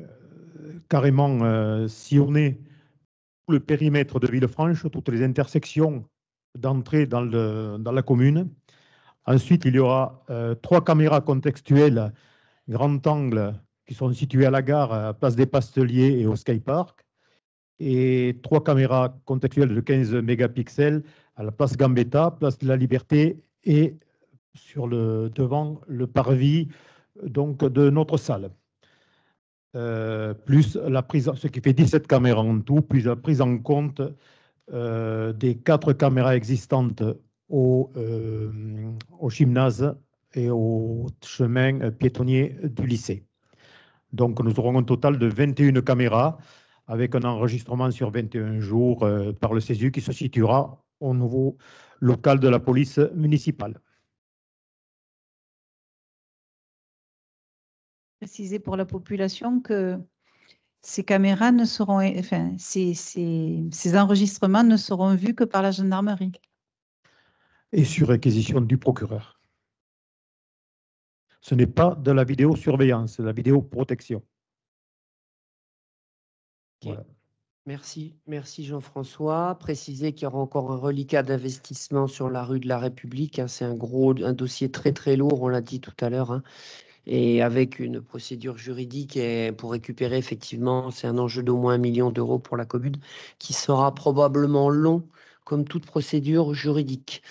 Speaker 9: carrément sillonner tout le périmètre de Villefranche, toutes les intersections d'entrée dans la commune. Ensuite, il y aura 3 caméras contextuelles grand angle qui sont situées à la gare, place des Pasteliers et au Skypark, et 3 caméras contextuelles de 15 mégapixels à la place Gambetta, place de la Liberté et sur devant le parvis donc, de notre salle. Plus la prise, ce qui fait 17 caméras en tout, plus la prise en compte des 4 caméras existantes au gymnase et au chemin piétonnier du lycée. Donc, nous aurons un total de 21 caméras avec un enregistrement sur 21 jours par le CESU qui se situera au nouveau local de la police municipale.
Speaker 1: Préciser pour la population que ces caméras ne seront, enfin, ces enregistrements ne seront vus que par la gendarmerie.
Speaker 9: Et sur réquisition du procureur. Ce n'est pas de la vidéosurveillance, c'est de la vidéoprotection.
Speaker 6: Okay. Voilà. Merci Jean-François. Préciser qu'il y aura encore un reliquat d'investissement sur la rue de la République. Hein. C'est un dossier très très lourd, on l'a dit tout à l'heure. Hein. Et avec une procédure juridique pour récupérer, effectivement, c'est un enjeu d'au moins 1 million d'euros pour la commune, qui sera probablement long, comme toute procédure juridique.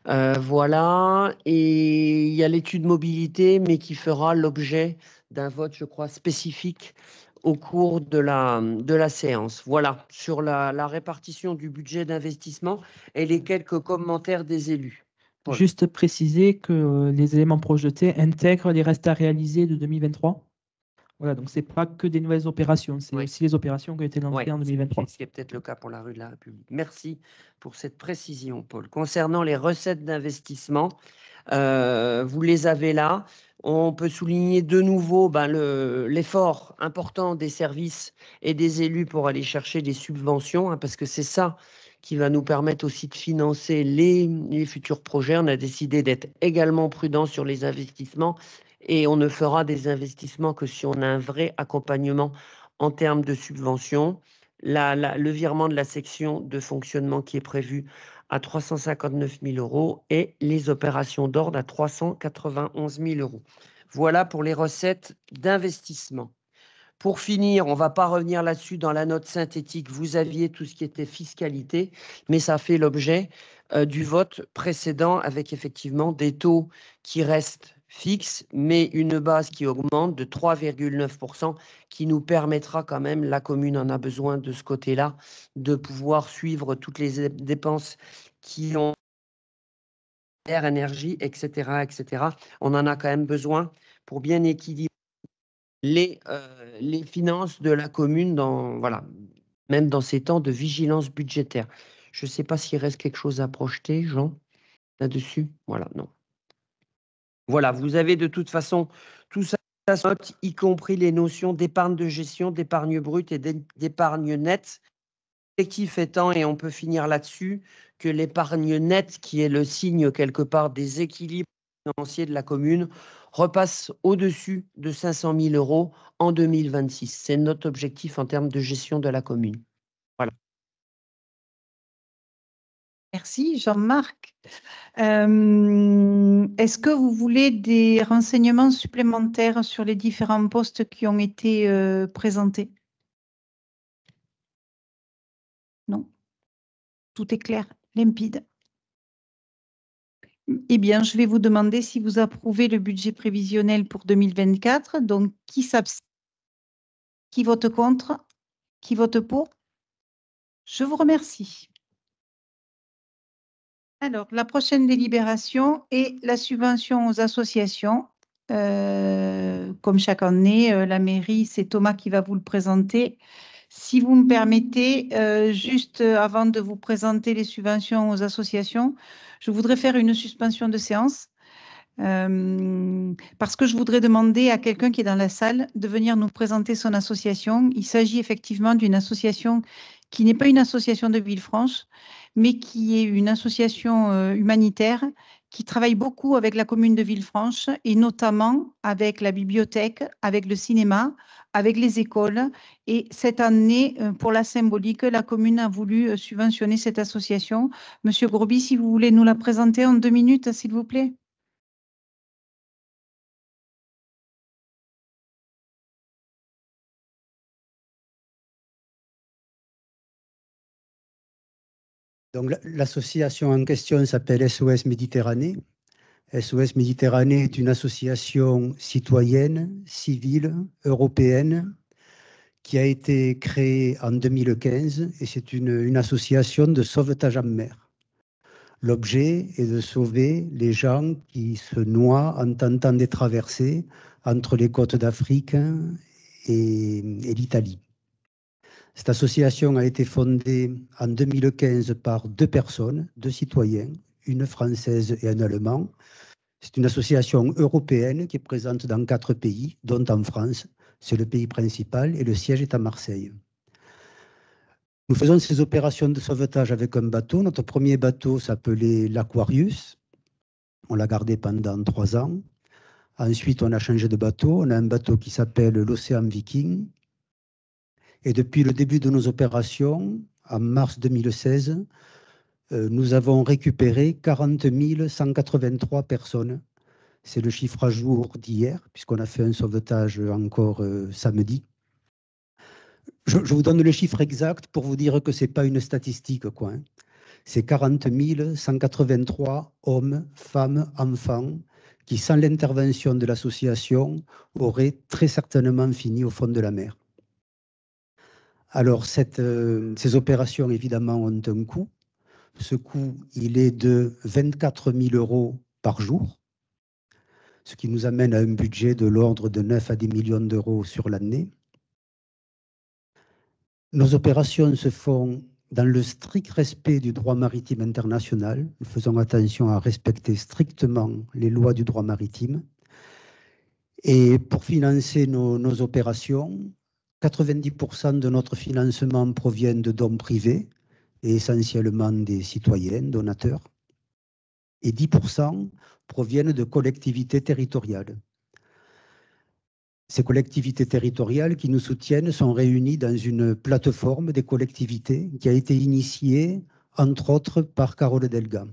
Speaker 6: Voilà, et il y a l'étude mobilité, mais qui fera l'objet d'un vote, je crois, spécifique au cours de la séance. Voilà, sur la répartition du budget d'investissement et les quelques commentaires des élus.
Speaker 4: Voilà. Juste préciser que les éléments projetés intègrent les restes à réaliser de 2023. Voilà, donc ce n'est pas que des nouvelles opérations, c'est aussi les opérations qui ont été lancées en 2023.
Speaker 6: Ce qui est peut-être le cas pour la rue de la République. Merci pour cette précision, Paul. Concernant les recettes d'investissement, vous les avez là. On peut souligner de nouveau l'effort important des services et des élus pour aller chercher des subventions, hein, parce que c'est ça qui va nous permettre aussi de financer les futurs projets. On a décidé d'être également prudent sur les investissements et on ne fera des investissements que si on a un vrai accompagnement en termes de subventions. Le virement de la section de fonctionnement qui est prévu à 359 000 € et les opérations d'ordre à 391 000 €. Voilà pour les recettes d'investissement. Pour finir, on ne va pas revenir là-dessus dans la note synthétique. Vous aviez tout ce qui était fiscalité, mais ça fait l'objet du vote précédent avec effectivement des taux qui restent fixes, mais une base qui augmente de 3,9%, qui nous permettra quand même, la commune en a besoin de ce côté-là, de pouvoir suivre toutes les dépenses qui ont l'air, énergie, etc., etc. On en a quand même besoin pour bien équilibrer les finances de la commune, voilà, même dans ces temps de vigilance budgétaire. Je ne sais pas s'il reste quelque chose à projeter, Jean, là-dessus. Voilà, non. Voilà, vous avez de toute façon tout ça, y compris les notions d'épargne de gestion, d'épargne brute et d'épargne nette. L'objectif étant, et on peut finir là-dessus, que l'épargne nette, qui est le signe quelque part des équilibres financiers de la commune, repasse au-dessus de 500 000 € en 2026. C'est notre objectif en termes de gestion de la commune. Voilà.
Speaker 1: Merci, Jean-Marc. Est-ce que vous voulez des renseignements supplémentaires sur les différents postes qui ont été présentés? Non. Tout est clair, limpide. Eh bien, je vais vous demander si vous approuvez le budget prévisionnel pour 2024. Donc, qui s'abstient? Qui vote contre? Qui vote pour? Je vous remercie. Alors, la prochaine délibération est la subvention aux associations. Comme chaque année, la mairie, c'est Thomas qui va vous le présenter. Si vous me permettez, juste avant de vous présenter les subventions aux associations, je voudrais faire une suspension de séance parce que je voudrais demander à quelqu'un qui est dans la salle de venir nous présenter son association. Il s'agit effectivement d'une association qui n'est pas une association de Villefranche, mais qui est une association humanitaire qui travaille beaucoup avec la commune de Villefranche et notamment avec la bibliothèque, avec le cinéma, avec les écoles. Et cette année, pour la symbolique, la commune a voulu subventionner cette association. Monsieur Gourby, si vous voulez nous la présenter en 2 minutes, s'il vous plaît.
Speaker 10: Donc, l'association en question s'appelle SOS Méditerranée. SOS Méditerranée est une association citoyenne, civile, européenne, qui a été créée en 2015 et c'est une association de sauvetage en mer. L'objet est de sauver les gens qui se noient en tentant des traversées entre les côtes d'Afrique et l'Italie. Cette association a été fondée en 2015 par 2 personnes, 2 citoyens, une Française et un Allemand. C'est une association européenne qui est présente dans 4 pays, dont en France. C'est le pays principal et le siège est à Marseille. Nous faisons ces opérations de sauvetage avec un bateau. Notre premier bateau s'appelait l'Aquarius. On l'a gardé pendant 3 ans. Ensuite, on a changé de bateau. On a un bateau qui s'appelle l'Océan Viking. Et depuis le début de nos opérations, en mars 2016, nous avons récupéré 40 183 personnes. C'est le chiffre à jour d'hier, puisqu'on a fait un sauvetage encore samedi. Je vous donne le chiffre exact pour vous dire que ce n'est pas une statistique, quoi. Hein. C'est 40 183 hommes, femmes, enfants qui, sans l'intervention de l'association, auraient très certainement fini au fond de la mer. Alors, ces opérations, évidemment, ont un coût. Ce coût, il est de 24 000 € par jour, ce qui nous amène à un budget de l'ordre de 9 à 10 millions d'euros sur l'année. Nos opérations se font dans le strict respect du droit maritime international. Nous faisons attention à respecter strictement les lois du droit maritime. Et pour financer nos opérations, 90% de notre financement proviennent de dons privés, et essentiellement des citoyens, donateurs, et 10% proviennent de collectivités territoriales. Ces collectivités territoriales qui nous soutiennent sont réunies dans une plateforme des collectivités qui a été initiée entre autres par Carole Delga.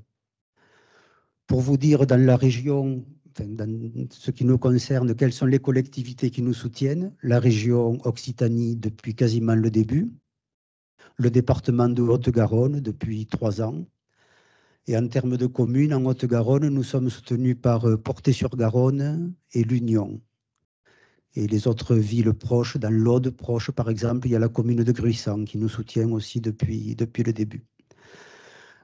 Speaker 10: Pour vous dire, dans la région, enfin, dans ce qui nous concerne, quelles sont les collectivités qui nous soutiennent, la région Occitanie depuis quasiment le début, le département de Haute-Garonne depuis 3 ans, et en termes de communes, en Haute-Garonne, nous sommes soutenus par Portet-sur-Garonne et l'Union. Et les autres villes proches, dans l'Aude proche, par exemple, il y a la commune de Gruissant qui nous soutient aussi depuis le début.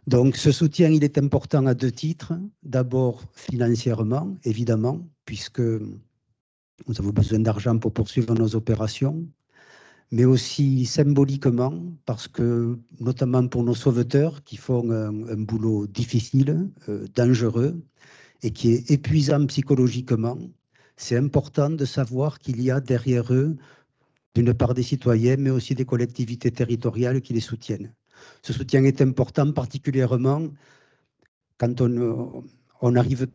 Speaker 10: Donc ce soutien, il est important à 2 titres. D'abord, financièrement, évidemment, puisque nous avons besoin d'argent pour poursuivre nos opérations, mais aussi symboliquement, parce que, notamment pour nos sauveteurs qui font un boulot difficile, dangereux, et qui est épuisant psychologiquement, c'est important de savoir qu'il y a derrière eux, d'une part des citoyens, mais aussi des collectivités territoriales qui les soutiennent. Ce soutien est important, particulièrement quand on arrive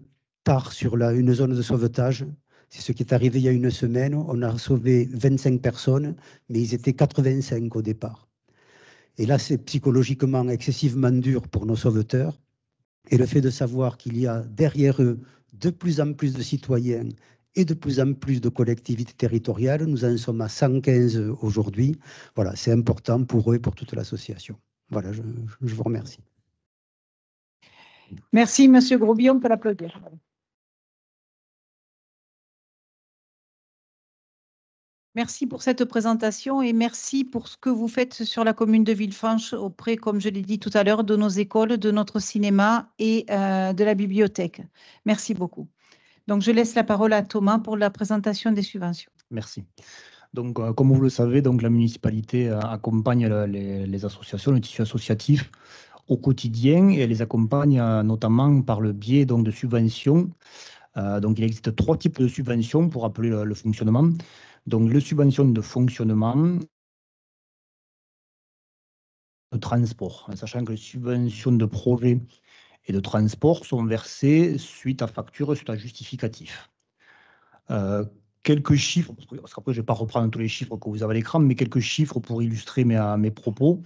Speaker 10: tard sur une zone de sauvetage. C'est ce qui est arrivé il y a une semaine. On a sauvé 25 personnes, mais ils étaient 85 au départ. Et là, c'est psychologiquement excessivement dur pour nos sauveteurs. Et le fait de savoir qu'il y a derrière eux de plus en plus de citoyens et de plus en plus de collectivités territoriales, nous en sommes à 115 aujourd'hui. Voilà, c'est important pour eux et pour toute l'association. Voilà, je vous remercie.
Speaker 1: Merci, Monsieur Grosby, on peut l'applaudir. Merci pour cette présentation et merci pour ce que vous faites sur la commune de Villefranche auprès, comme je l'ai dit tout à l'heure, de nos écoles, de notre cinéma et de la bibliothèque. Merci beaucoup. Donc, je laisse la parole à Thomas pour la présentation des subventions.
Speaker 7: Merci. Donc, comme vous le savez, donc, la municipalité accompagne les associations, le tissu associatif au quotidien et les accompagne notamment par le biais donc, de subventions. Donc, il existe 3 types de subventions pour appeler le fonctionnement. Donc, les subventions de fonctionnement, de transport, sachant que les subventions de projet et de transport sont versées suite à facture, suite à justificatif. Quelques chiffres, parce qu'après je ne vais pas reprendre tous les chiffres que vous avez à l'écran, mais quelques chiffres pour illustrer mes propos.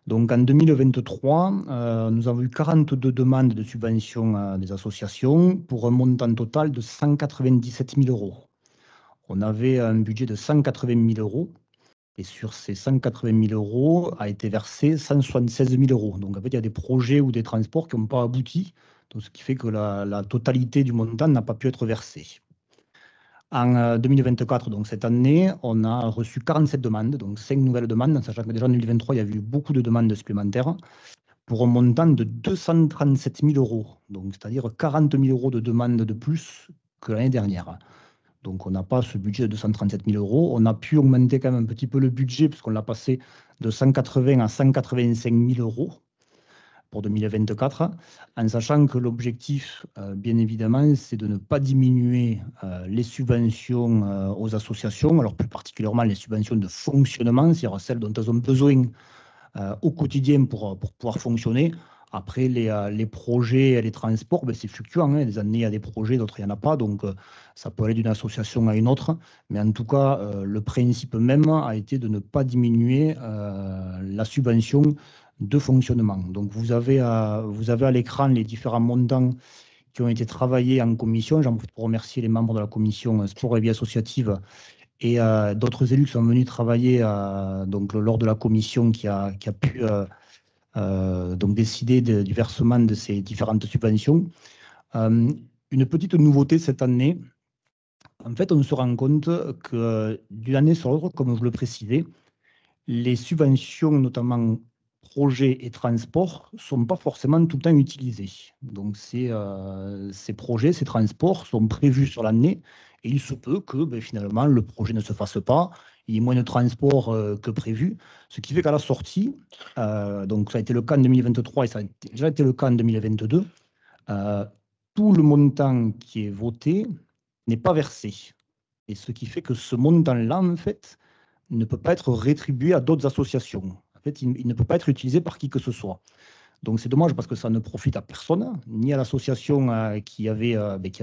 Speaker 7: Donc en 2023, nous avons eu 42 demandes de subventions des associations pour un montant total de 197 000 €. On avait un budget de 180 000 € et sur ces 180 000 € a été versé 176 000 €. Donc en fait, il y a des projets ou des transports qui n'ont pas abouti, donc ce qui fait que la totalité du montant n'a pas pu être versée. En 2024, donc cette année, on a reçu 47 demandes, donc 5 nouvelles demandes, sachant que déjà en 2023, il y a eu beaucoup de demandes supplémentaires, pour un montant de 237 000 €, donc c'est-à-dire 40 000 € de demandes de plus que l'année dernière. Donc on n'a pas ce budget de 237 000 €. On a pu augmenter quand même un petit peu le budget, puisqu'on l'a passé de 180 à 185 000 € pour 2024, en sachant que l'objectif, bien évidemment, c'est de ne pas diminuer les subventions aux associations, alors plus particulièrement les subventions de fonctionnement, c'est-à-dire celles dont elles ont besoin au quotidien pour pouvoir fonctionner. Après, les projets et les transports, ben, c'est fluctuant. Des années, il y a des projets, d'autres, il n'y en a pas. Donc, ça peut aller d'une association à une autre. Mais en tout cas, le principe même a été de ne pas diminuer la subvention de fonctionnement. Donc, vous avez à l'écran les différents montants qui ont été travaillés en commission. J'en profite pour remercier les membres de la commission sport et vie associative et d'autres élus qui sont venus travailler donc, lors de la commission qui a pu donc décider du versement de ces différentes subventions. Une petite nouveauté cette année, en fait, on se rend compte que d'une année sur l'autre, comme je le précisais, les subventions, notamment projets et transports, ne sont pas forcément tout le temps utilisés. Donc, ces projets, ces transports sont prévus sur l'année et il se peut que finalement, le projet ne se fasse pas, il y ait moins de transport que prévu, ce qui fait qu'à la sortie, donc ça a été le cas en 2023 et ça a déjà été le cas en 2022, tout le montant qui est voté n'est pas versé. Et ce qui fait que ce montant-là, en fait, ne peut pas être rétribué à d'autres associations. En fait, il ne peut pas être utilisé par qui que ce soit. Donc c'est dommage parce que ça ne profite à personne, ni à l'association qui avait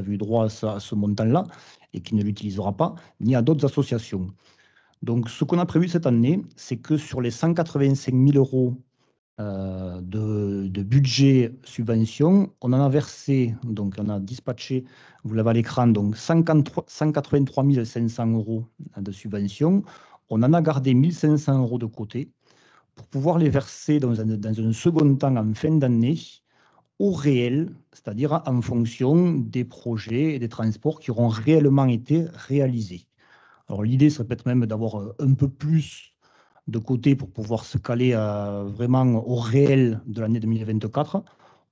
Speaker 7: eu droit à ce montant-là et qui ne l'utilisera pas, ni à d'autres associations. Donc ce qu'on a prévu cette année, c'est que sur les 185 000 € de budget subvention. On en a versé, donc on a dispatché, vous l'avez à l'écran, donc 183 500 € de subvention. On en a gardé 1 500 € de côté pour pouvoir les verser dans un second temps en fin d'année au réel, c'est-à-dire en fonction des projets et des transports qui auront réellement été réalisés. Alors l'idée serait peut-être même d'avoir un peu plus de côté pour pouvoir se caler vraiment au réel de l'année 2024.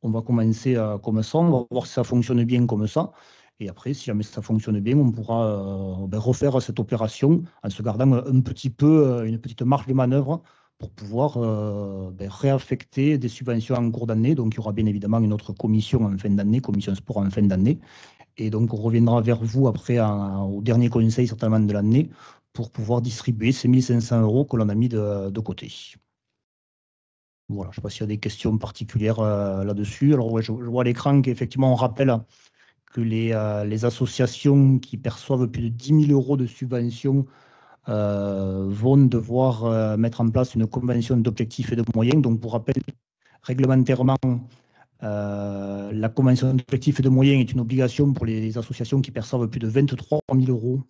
Speaker 7: On va commencer comme ça, on va voir si ça fonctionne bien comme ça. Et après, si jamais ça fonctionne bien, on pourra refaire cette opération en se gardant un petit peu, une petite marge de manœuvre pour pouvoir réaffecter des subventions en cours d'année. Donc, il y aura bien évidemment une autre commission en fin d'année, commission sport en fin d'année. Et donc, on reviendra vers vous après au dernier conseil certainement de l'année pour pouvoir distribuer ces 1 500 € que l'on a mis de côté. Voilà, je ne sais pas s'il y a des questions particulières là-dessus. Alors, ouais, je vois à l'écran qu'effectivement, on rappelle que les associations qui perçoivent plus de 10 000 € de subventions vont devoir mettre en place une convention d'objectifs et de moyens. Donc, pour rappel, réglementairement, la convention d'objectifs et de moyens est une obligation pour les associations qui perçoivent plus de 23 000 €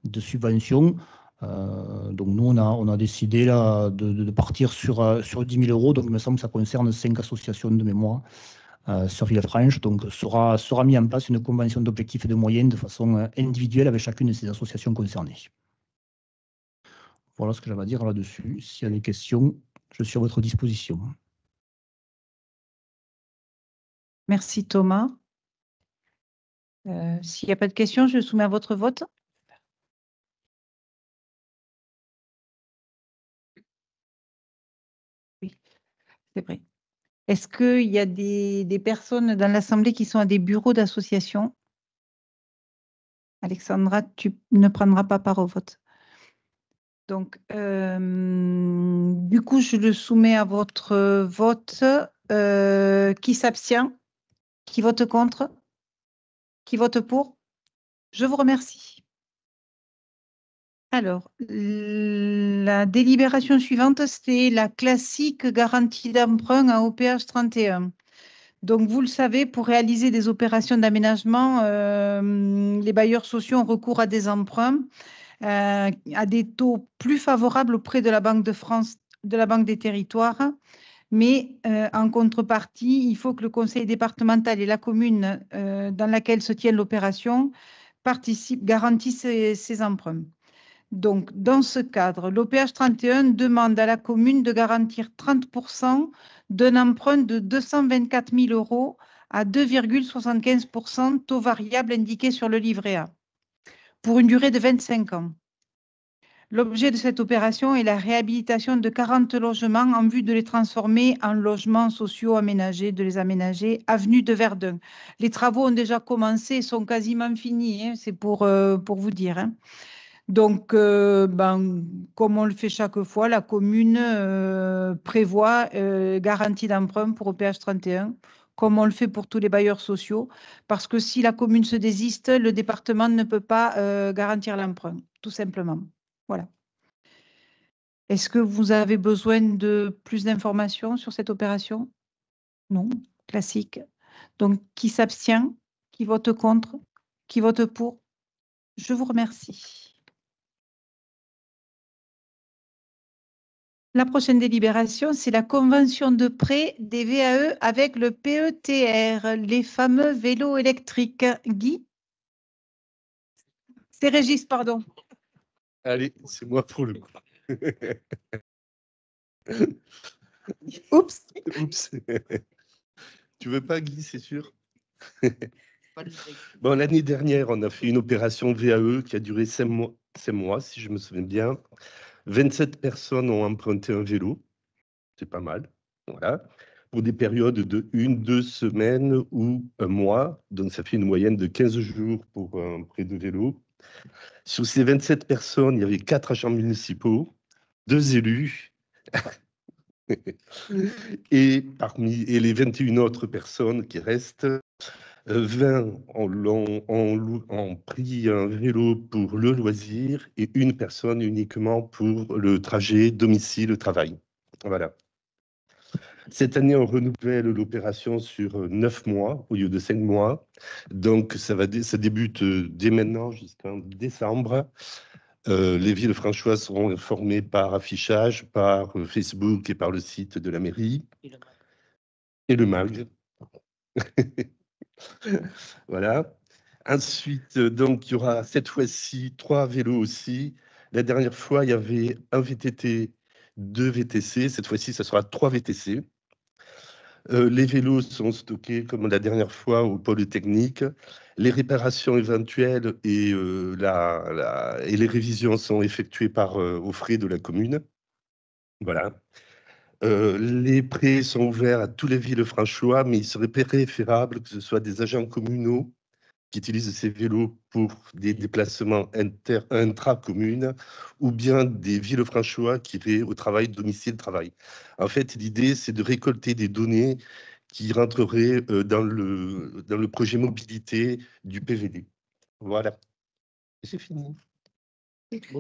Speaker 7: de subventions. Donc, nous, on a décidé là, de partir sur 10 000 €. Donc, il me semble que ça concerne 5 associations de mémoire sur Villefranche. Donc, sera mis en place une convention d'objectifs et de moyens de façon individuelle avec chacune de ces associations concernées. Voilà ce que j'avais à dire là-dessus. S'il y a des questions, je suis à votre disposition.
Speaker 1: Merci Thomas. S'il n'y a pas de questions, je soumets à votre vote. Oui, c'est vrai. Est-ce qu'il y a des personnes dans l'Assemblée qui sont à des bureaux d'association? Alexandra, tu ne prendras pas part au vote. Donc, du coup, je le soumets à votre vote. Qui s'abstient? Qui vote contre? Qui vote pour? Je vous remercie. Alors, la délibération suivante, c'est la classique garantie d'emprunt à OPH 31. Donc, vous le savez, pour réaliser des opérations d'aménagement, les bailleurs sociaux ont recours à des emprunts à des taux plus favorables auprès de la Banque de France, de la Banque des Territoires. Mais en contrepartie, il faut que le conseil départemental et la commune dans laquelle se tient l'opération garantissent ces emprunts. Donc, dans ce cadre, l'OPH 31 demande à la commune de garantir 30% d'un emprunt de 224 000 € à 2,75% taux variable indiqué sur le livret A, pour une durée de 25 ans. L'objet de cette opération est la réhabilitation de 40 logements en vue de les transformer en logements sociaux aménagés, de les aménager avenue de Verdun. Les travaux ont déjà commencé et sont quasiment finis, hein, c'est pour vous dire. Hein. Donc, comme on le fait chaque fois, la commune prévoit garantie d'emprunt pour OPH 31, comme on le fait pour tous les bailleurs sociaux, parce que si la commune se désiste, le département ne peut pas garantir l'emprunt, tout simplement. Voilà. Est-ce que vous avez besoin de plus d'informations sur cette opération? Non, classique. Donc, qui s'abstient? Qui vote contre? Qui vote pour? Je vous remercie. La prochaine délibération, c'est la convention de prêt des VAE avec le PETR, les fameux vélos électriques. Guy? C'est Régis, pardon.
Speaker 11: Allez, c'est moi pour le coup.
Speaker 1: Oups.
Speaker 11: Oups. Tu veux pas, Guy, c'est sûr? Bon, l'année dernière, on a fait une opération VAE qui a duré 5 mois, si je me souviens bien. 27 personnes ont emprunté un vélo. C'est pas mal. Voilà. Pour des périodes de 1-2 semaines ou un mois. Donc, ça fait une moyenne de 15 jours pour un prêt de vélo. Sur ces 27 personnes, il y avait 4 agents municipaux, 2 élus. Et parmi les 21 autres personnes qui restent, 20 ont pris un vélo pour le loisir et une personne uniquement pour le trajet domicile-travail. Voilà. Cette année, on renouvelle l'opération sur 9 mois au lieu de 5 mois. Donc, ça débute dès maintenant jusqu'en décembre. Les villes franchoises seront informées par affichage, par Facebook et par le site de la mairie. Et le MAG. Voilà. Ensuite, donc, il y aura cette fois-ci 3 vélos aussi. La dernière fois, il y avait un VTT, 2 VTC. Cette fois-ci, ça sera 3 VTC. Les vélos sont stockés, comme la dernière fois, au pôle technique. Les réparations éventuelles et les révisions sont effectuées aux frais de la commune. Voilà. Les prêts sont ouverts à toutes les villes franchois, mais il serait préférable que ce soit des agents communaux qui utilisent ces vélos pour des déplacements intra-communes ou bien des villes franchois qui iraient au travail, domicile-travail. En fait, l'idée, c'est de récolter des données qui rentreraient dans le projet mobilité du PVD. Voilà. C'est fini.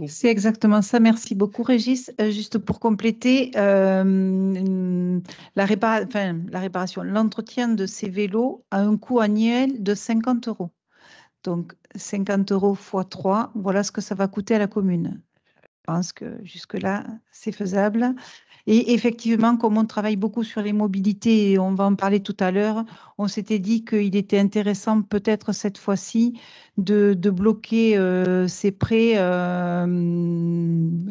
Speaker 1: C'est exactement ça. Merci beaucoup, Régis. Juste pour compléter, la réparation, l'entretien de ces vélos a un coût annuel de 50 €. Donc, 50 € x 3, voilà ce que ça va coûter à la commune. Je pense que jusque-là, c'est faisable. Et effectivement, comme on travaille beaucoup sur les mobilités, et on va en parler tout à l'heure, on s'était dit qu'il était intéressant peut-être cette fois-ci de bloquer ces prêts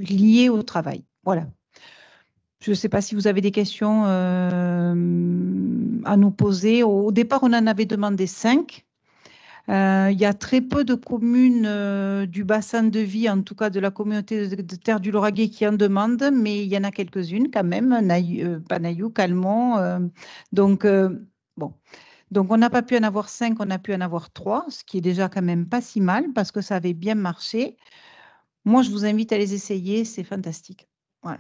Speaker 1: liés au travail. Voilà. Je ne sais pas si vous avez des questions à nous poser. Au départ, on en avait demandé 5. Il y a très peu de communes du bassin de vie, en tout cas de la communauté de Terre du Lauragais, qui en demandent, mais il y en a quelques-unes quand même, pas Nailloux, Calmont. Donc, bon. Donc, on n'a pas pu en avoir 5, on a pu en avoir 3, ce qui est déjà quand même pas si mal parce que ça avait bien marché. Moi, je vous invite à les essayer, c'est fantastique. Voilà.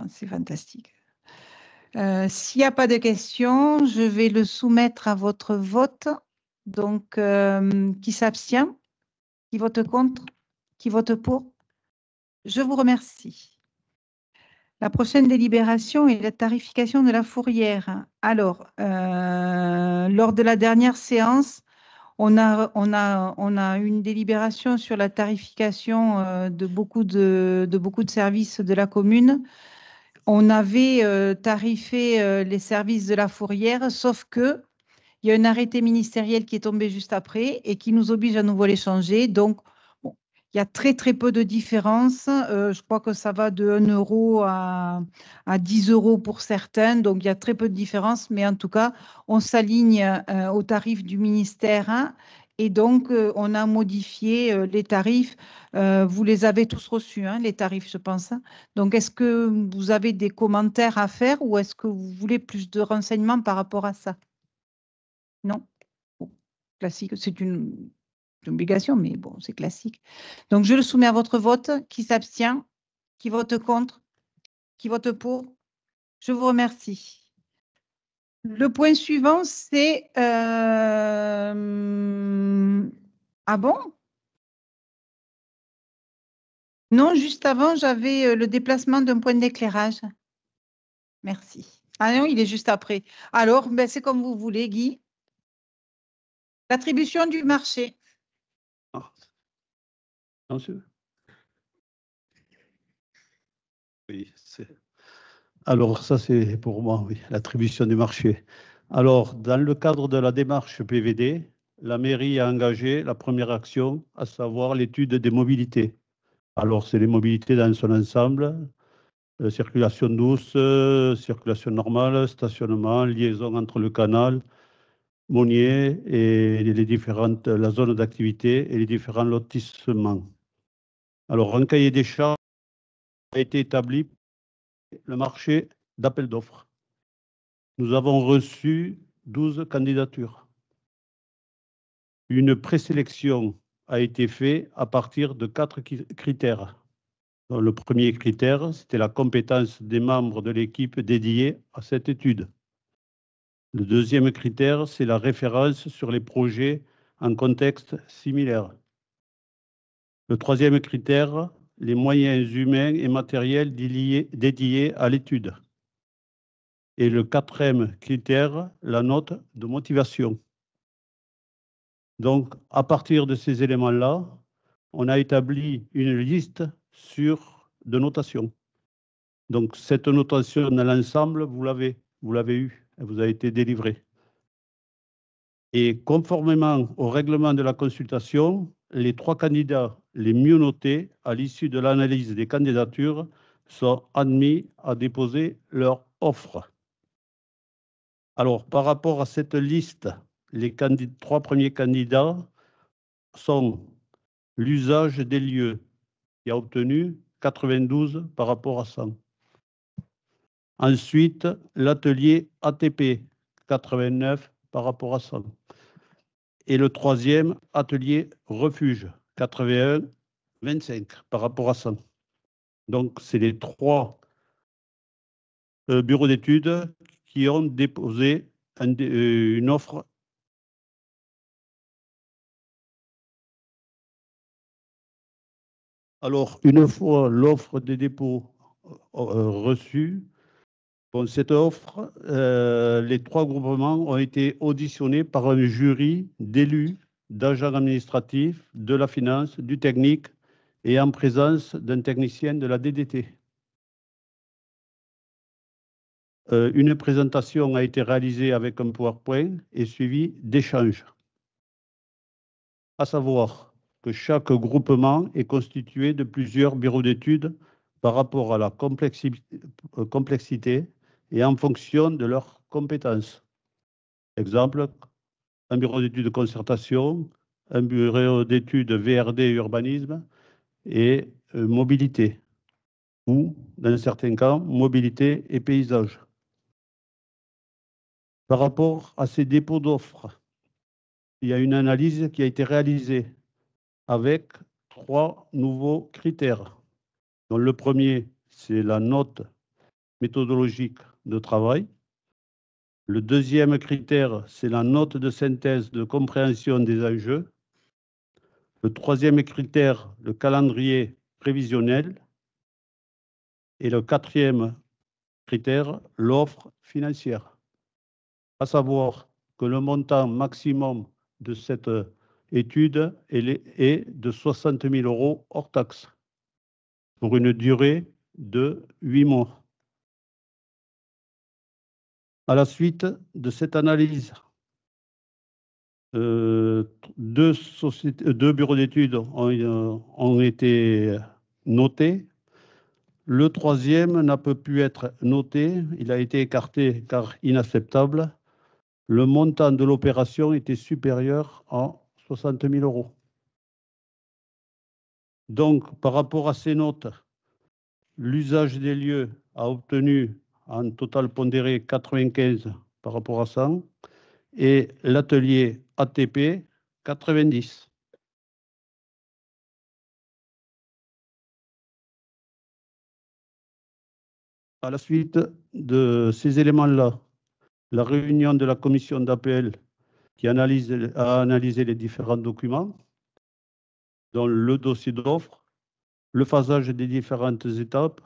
Speaker 1: C'est fantastique. S'il n'y a pas de questions, je vais le soumettre à votre vote. Donc, qui s'abstient? Qui vote contre? Qui vote pour? Je vous remercie. La prochaine délibération est la tarification de la fourrière. Alors, lors de la dernière séance, on a une délibération sur la tarification de beaucoup de services de la commune. On avait tarifé les services de la fourrière, sauf que il y a un arrêté ministériel qui est tombé juste après et qui nous oblige à nouveau les changer. Donc, bon, il y a très, très peu de différence. Je crois que ça va de 1 € à 10 € pour certains. Donc, il y a très peu de différence. Mais en tout cas, on s'aligne au tarif du ministère. Hein, et donc, on a modifié les tarifs. Vous les avez tous reçus, hein, les tarifs, je pense. Donc, est-ce que vous avez des commentaires à faire ou est-ce que vous voulez plus de renseignements par rapport à ça? Non? Bon, classique, c'est une obligation, mais bon, c'est classique. Donc, je le soumets à votre vote. Qui s'abstient? Qui vote contre? Qui vote pour? Je vous remercie. Le point suivant, c'est... Ah bon? Non, juste avant, j'avais le déplacement d'un point d'éclairage. Merci. Ah non, il est juste après. Alors, ben, c'est comme vous voulez, Guy. L'attribution du marché.
Speaker 12: Oui, alors ça c'est pour moi, oui, l'attribution du marché. Alors, dans le cadre de la démarche PVD, la mairie a engagé la première action, à savoir l'étude des mobilités. Alors, c'est les mobilités dans son ensemble, circulation douce, circulation normale, stationnement, liaison entre le canal, Monnier et la zone d'activité et les différents lotissements. Alors, un cahier des charges a été établi, le marché d'appel d'offres. Nous avons reçu 12 candidatures. Une présélection a été faite à partir de 4 critères. Donc, le premier critère, c'était la compétence des membres de l'équipe dédiée à cette étude. Le deuxième critère, c'est la référence sur les projets en contexte similaire. Le troisième critère, les moyens humains et matériels dédiés à l'étude. Et le quatrième critère, la note de motivation. Donc, à partir de ces éléments-là, on a établi une liste de notation. Donc, cette notation dans l'ensemble, vous l'avez eue, elle vous a été délivrée. Et conformément au règlement de la consultation, les 3 candidats les mieux notés à l'issue de l'analyse des candidatures sont admis à déposer leur offre. Alors, par rapport à cette liste, les 3 premiers candidats sont l'usage des lieux, qui a obtenu 92 par rapport à 100. Ensuite, l'atelier ATP, 89 par rapport à 100. Et le troisième, atelier refuge, 81, 25 par rapport à 100. Donc, c'est les 3 bureaux d'études qui ont déposé une offre. Alors, une fois l'offre de dépôt reçue, cette offre, les 3 groupements ont été auditionnés par un jury d'élus, d'agents administratifs, de la finance, du technique et en présence d'un technicien de la DDT. Une présentation a été réalisée avec un PowerPoint et suivie d'échanges. À savoir que chaque groupement est constitué de plusieurs bureaux d'études par rapport à la complexité et en fonction de leurs compétences. Exemple, un bureau d'études de concertation, un bureau d'études VRD urbanisme et mobilité, ou dans certains cas, mobilité et paysage. Par rapport à ces dépôts d'offres, il y a une analyse qui a été réalisée avec 3 nouveaux critères. Donc, le premier, c'est la note méthodologique de travail. Le deuxième critère, c'est la note de synthèse de compréhension des enjeux. Le troisième critère, le calendrier prévisionnel. Et le quatrième critère, l'offre financière. À savoir que le montant maximum de cette étude est de 60 000 € hors taxe pour une durée de 8 mois. À la suite de cette analyse, 2 bureaux d'études ont été notés. Le troisième n'a pas pu être noté. Il a été écarté car inacceptable. Le montant de l'opération était supérieur à 60 000 €. Donc, par rapport à ces notes, l'usage des lieux a obtenu un total pondéré 95 par rapport à 100 et l'atelier ATP 90. À la suite de ces éléments-là, la réunion de la commission d'appel qui a analysé les différents documents, dont le dossier d'offre, le phasage des différentes étapes,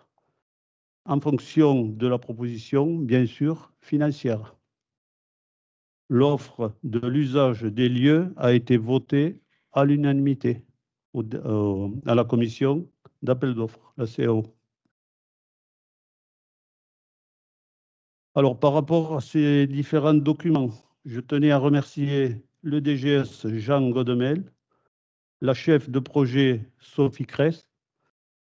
Speaker 12: en fonction de la proposition, bien sûr, financière. L'offre de l'usage des lieux a été votée à l'unanimité à la commission d'appel d'offres, la CAO. Alors, par rapport à ces différents documents, je tenais à remercier le DGS Jean Godemel, la chef de projet Sophie Cress,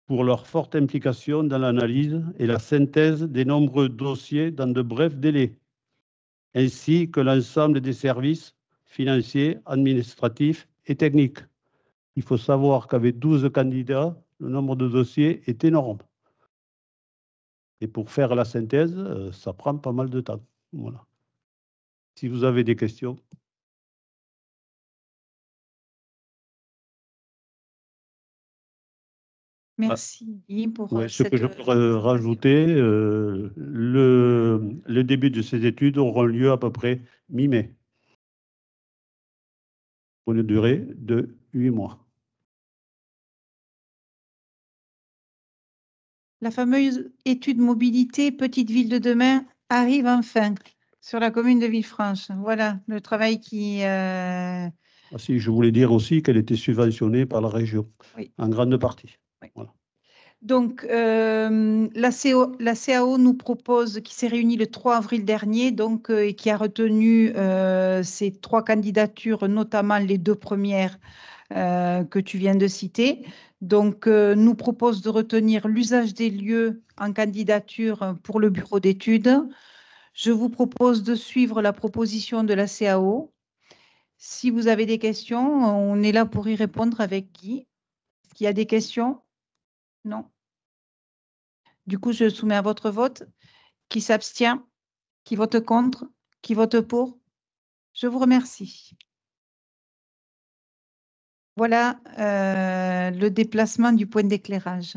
Speaker 12: pour leur forte implication dans l'analyse et la synthèse des nombreux dossiers dans de brefs délais, ainsi que l'ensemble des services financiers, administratifs et techniques. Il faut savoir qu'avec 12 candidats, le nombre de dossiers est énorme. Et pour faire la synthèse, ça prend pas mal de temps. Voilà. Si vous avez des questions.
Speaker 1: Merci pour
Speaker 12: ce que je pourrais rajouter, le début de ces études aura lieu à peu près mi-mai, pour une durée de 8 mois.
Speaker 1: La fameuse étude mobilité Petite Ville de demain arrive enfin sur la commune de Villefranche. Voilà le travail qui...
Speaker 12: Ah, si, je voulais dire aussi qu'elle était subventionnée par la région,
Speaker 1: Oui.
Speaker 12: en grande partie.
Speaker 1: Oui.
Speaker 12: Voilà.
Speaker 1: Donc, la CAO nous propose, qui s'est réunie le 3 avril dernier, donc, et qui a retenu ces 3 candidatures, notamment les 2 premières que tu viens de citer. Donc, nous propose de retenir l'usage des lieux en candidature pour le bureau d'études. Je vous propose de suivre la proposition de la CAO. Si vous avez des questions, on est là pour y répondre avec Guy. Est-ce qu'il y a des questions? Non. Du coup, je soumets à votre vote. Qui s'abstient? Qui vote contre? Qui vote pour? Je vous remercie. Voilà le déplacement du point d'éclairage.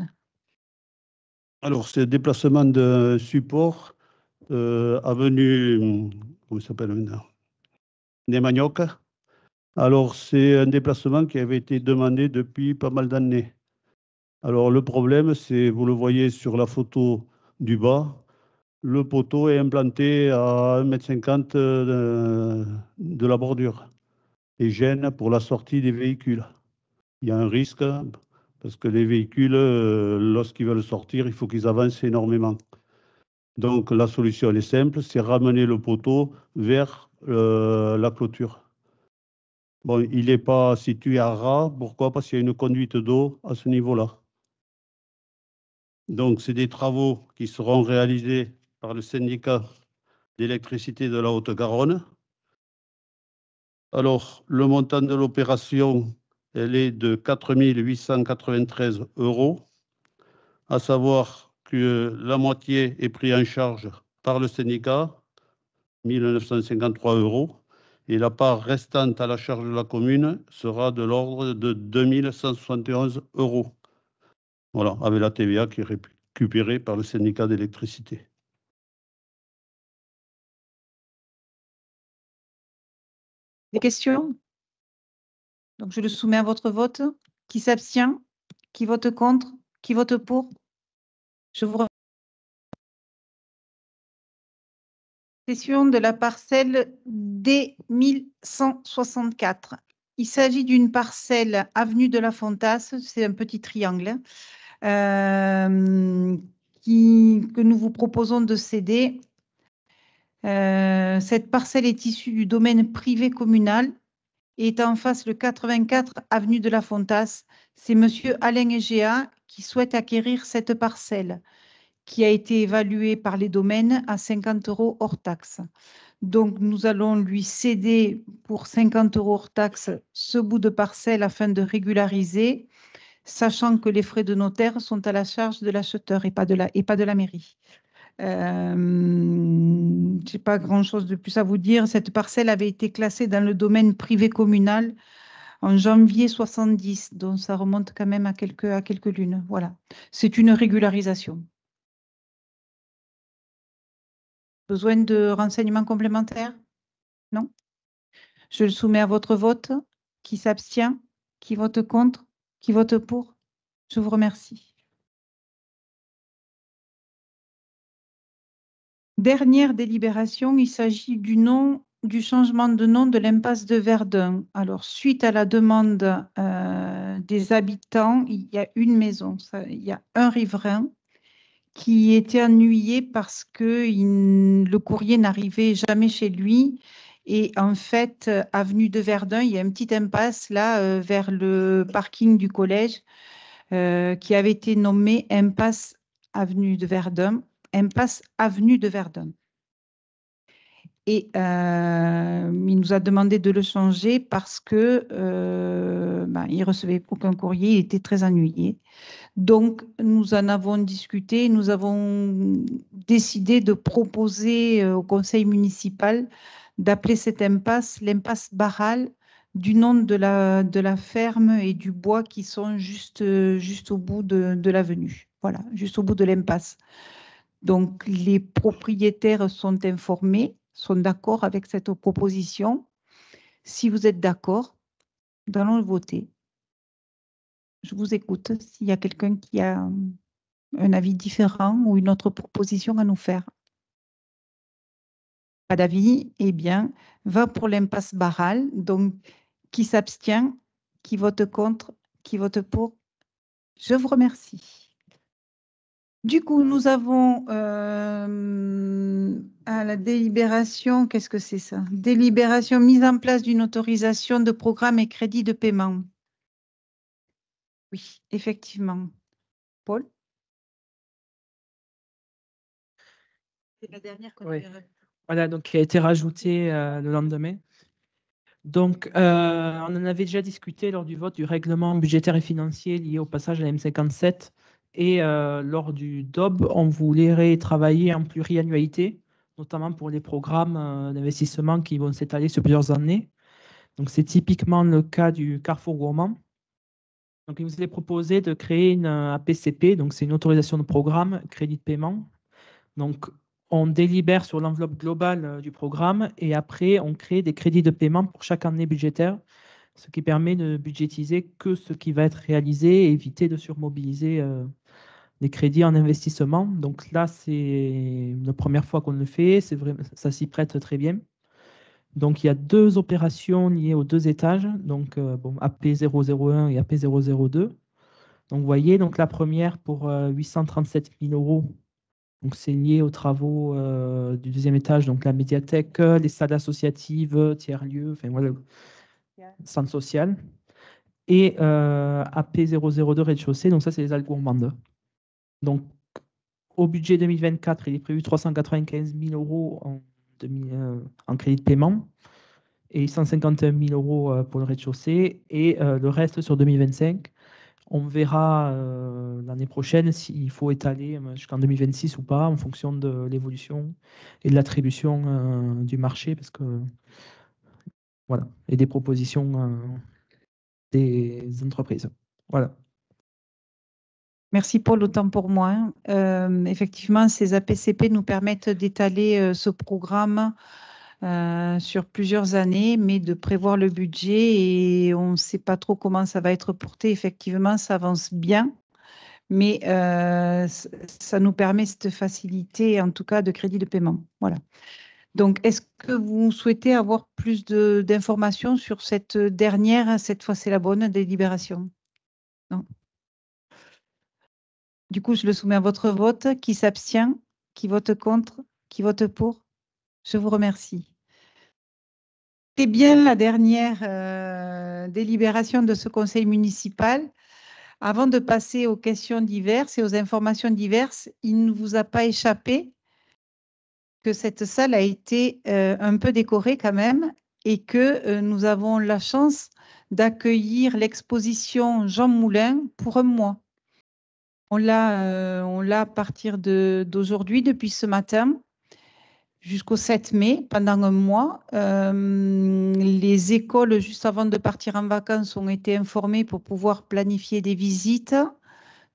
Speaker 12: Alors, c'est le déplacement de support avenue, comment ça s'appelle maintenant? Némagnoc. Alors, c'est un déplacement qui avait été demandé depuis pas mal d'années. Alors, le problème, c'est, vous le voyez sur la photo du bas, le poteau est implanté à 1,50 m de la bordure et gêne pour la sortie des véhicules. Il y a un risque parce que les véhicules, lorsqu'ils veulent sortir, il faut qu'ils avancent énormément. Donc, la solution, elle est simple, c'est ramener le poteau vers la clôture. Bon, il n'est pas situé à ras. Pourquoi? Parce qu'il y a une conduite d'eau à ce niveau-là. Donc, c'est des travaux qui seront réalisés par le syndicat d'électricité de la Haute-Garonne. Alors, le montant de l'opération, elle est de 4 893 €, à savoir que la moitié est prise en charge par le syndicat, 1 953 €, et la part restante à la charge de la commune sera de l'ordre de 2 171 €. Voilà, avec la TVA qui est récupérée par le syndicat d'électricité.
Speaker 1: Des questions? Donc, je le soumets à votre vote. Qui s'abstient? Qui vote contre? Qui vote pour? Je vous remercie. Question de la parcelle D1164. Il s'agit d'une parcelle avenue de la Fontasse, c'est un petit triangle, que nous vous proposons de céder. Cette parcelle est issue du domaine privé communal et est en face le 84 avenue de la Fontasse. C'est monsieur Alain Egea qui souhaite acquérir cette parcelle qui a été évaluée par les domaines à 50 € hors taxe. Donc, nous allons lui céder pour 50 € hors taxe ce bout de parcelle afin de régulariser, sachant que les frais de notaire sont à la charge de l'acheteur et pas de la mairie. Je n'ai pas grand-chose de plus à vous dire. Cette parcelle avait été classée dans le domaine privé communal en janvier 70, donc ça remonte quand même à quelques lunes. Voilà. C'est une régularisation. Besoin de renseignements complémentaires? Non? Je le soumets à votre vote. Qui s'abstient? Qui vote contre? Qui vote pour? Je vous remercie. Dernière délibération, il s'agit du changement de nom de l'impasse de Verdun. Alors, suite à la demande des habitants, il y a une maison, il y a un riverain qui était ennuyé parce que le courrier n'arrivait jamais chez lui. Et en fait, avenue de Verdun, il y a une petite impasse là vers le parking du collège qui avait été nommée impasse avenue de Verdun, impasse avenue de Verdun. Et il nous a demandé de le changer parce que il ne recevait aucun courrier, il était très ennuyé. Donc, nous en avons discuté, nous avons décidé de proposer au conseil municipal d'appeler cette impasse l'impasse Barral, du nom de la ferme et du bois qui sont juste au bout de l'avenue. Voilà, juste au bout de l'impasse. Donc, les propriétaires sont informés, sont d'accord avec cette proposition. Si vous êtes d'accord, nous allons le voter. Je vous écoute s'il y a quelqu'un qui a un avis différent ou une autre proposition à nous faire. Pas d'avis? Eh bien, va pour l'impasse Barral. Donc, qui s'abstient? Qui vote contre? Qui vote pour? Je vous remercie. Du coup, nous avons à la délibération, qu'est-ce que c'est ça? Délibération mise en place d'une autorisation de programme et crédit de paiement. Oui, effectivement. Paul? C'est la dernière qu'on
Speaker 4: Oui.
Speaker 1: avait.
Speaker 4: Voilà, donc qui a été rajouté le lendemain. Donc, on en avait déjà discuté lors du vote du règlement budgétaire et financier lié au passage à la M57 et lors du DOB, on voulait travailler en pluriannualité, notamment pour les programmes d'investissement qui vont s'étaler sur plusieurs années. Donc, c'est typiquement le cas du Carrefour Gourmand. Donc, il vous est proposé de créer une APCP, donc c'est une autorisation de programme, crédit de paiement. Donc, on délibère sur l'enveloppe globale du programme et après, on crée des crédits de paiement pour chaque année budgétaire, ce qui permet de budgétiser que ce qui va être réalisé et éviter de surmobiliser les crédits en investissement. Donc là, c'est la première fois qu'on le fait, c'est vrai, ça s'y prête très bien. Donc, il y a 2 opérations liées aux 2 étages, donc bon, AP001 et AP002. Donc, vous voyez, donc la première pour 837 000 €. Donc, c'est lié aux travaux du 2e étage, donc la médiathèque, les salles associatives, tiers-lieux, enfin voilà, centre social. Et AP002 rez-de-chaussée, donc ça, c'est les Halles gourmandes. Donc, au budget 2024, il est prévu 395 000 € en crédit de paiement et 151 000 € pour le rez-de-chaussée et le reste sur 2025. On verra l'année prochaine s'il faut étaler jusqu'en 2026 ou pas, en fonction de l'évolution et de l'attribution du marché, parce que voilà, et des propositions des entreprises. Voilà.
Speaker 1: Merci Paul, autant pour moi. Effectivement, ces APCP nous permettent d'étaler ce programme sur plusieurs années, mais de prévoir le budget et on ne sait pas trop comment ça va être porté. Effectivement, ça avance bien, mais ça nous permet cette facilité, en tout cas, de crédit de paiement. Voilà. Donc, est-ce que vous souhaitez avoir plus d'informations sur cette dernière, cette fois c'est la bonne, délibération? Non. Du coup, je le soumets à votre vote. Qui s'abstient? Qui vote contre? Qui vote pour? Je vous remercie. C'est bien la dernière délibération de ce conseil municipal. Avant de passer aux questions diverses et aux informations diverses, il ne vous a pas échappé que cette salle a été un peu décorée quand même et que nous avons la chance d'accueillir l'exposition Jean Moulin pour un mois. On l'a à partir d'aujourd'hui, depuis ce matin, jusqu'au 7 mai, pendant un mois. Les écoles, juste avant de partir en vacances, ont été informées pour pouvoir planifier des visites.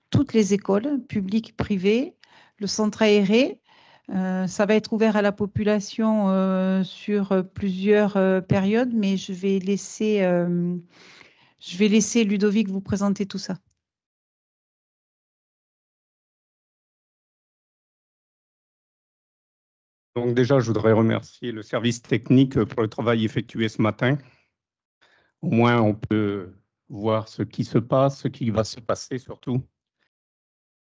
Speaker 1: Toutes les écoles, publiques, privées, le centre aéré. Ça va être ouvert à la population sur plusieurs périodes, mais je vais laisser Ludovic vous présenter tout ça.
Speaker 13: Donc déjà, je voudrais remercier le service technique pour le travail effectué ce matin. Au moins, on peut voir ce qui se passe, ce qui va se passer surtout.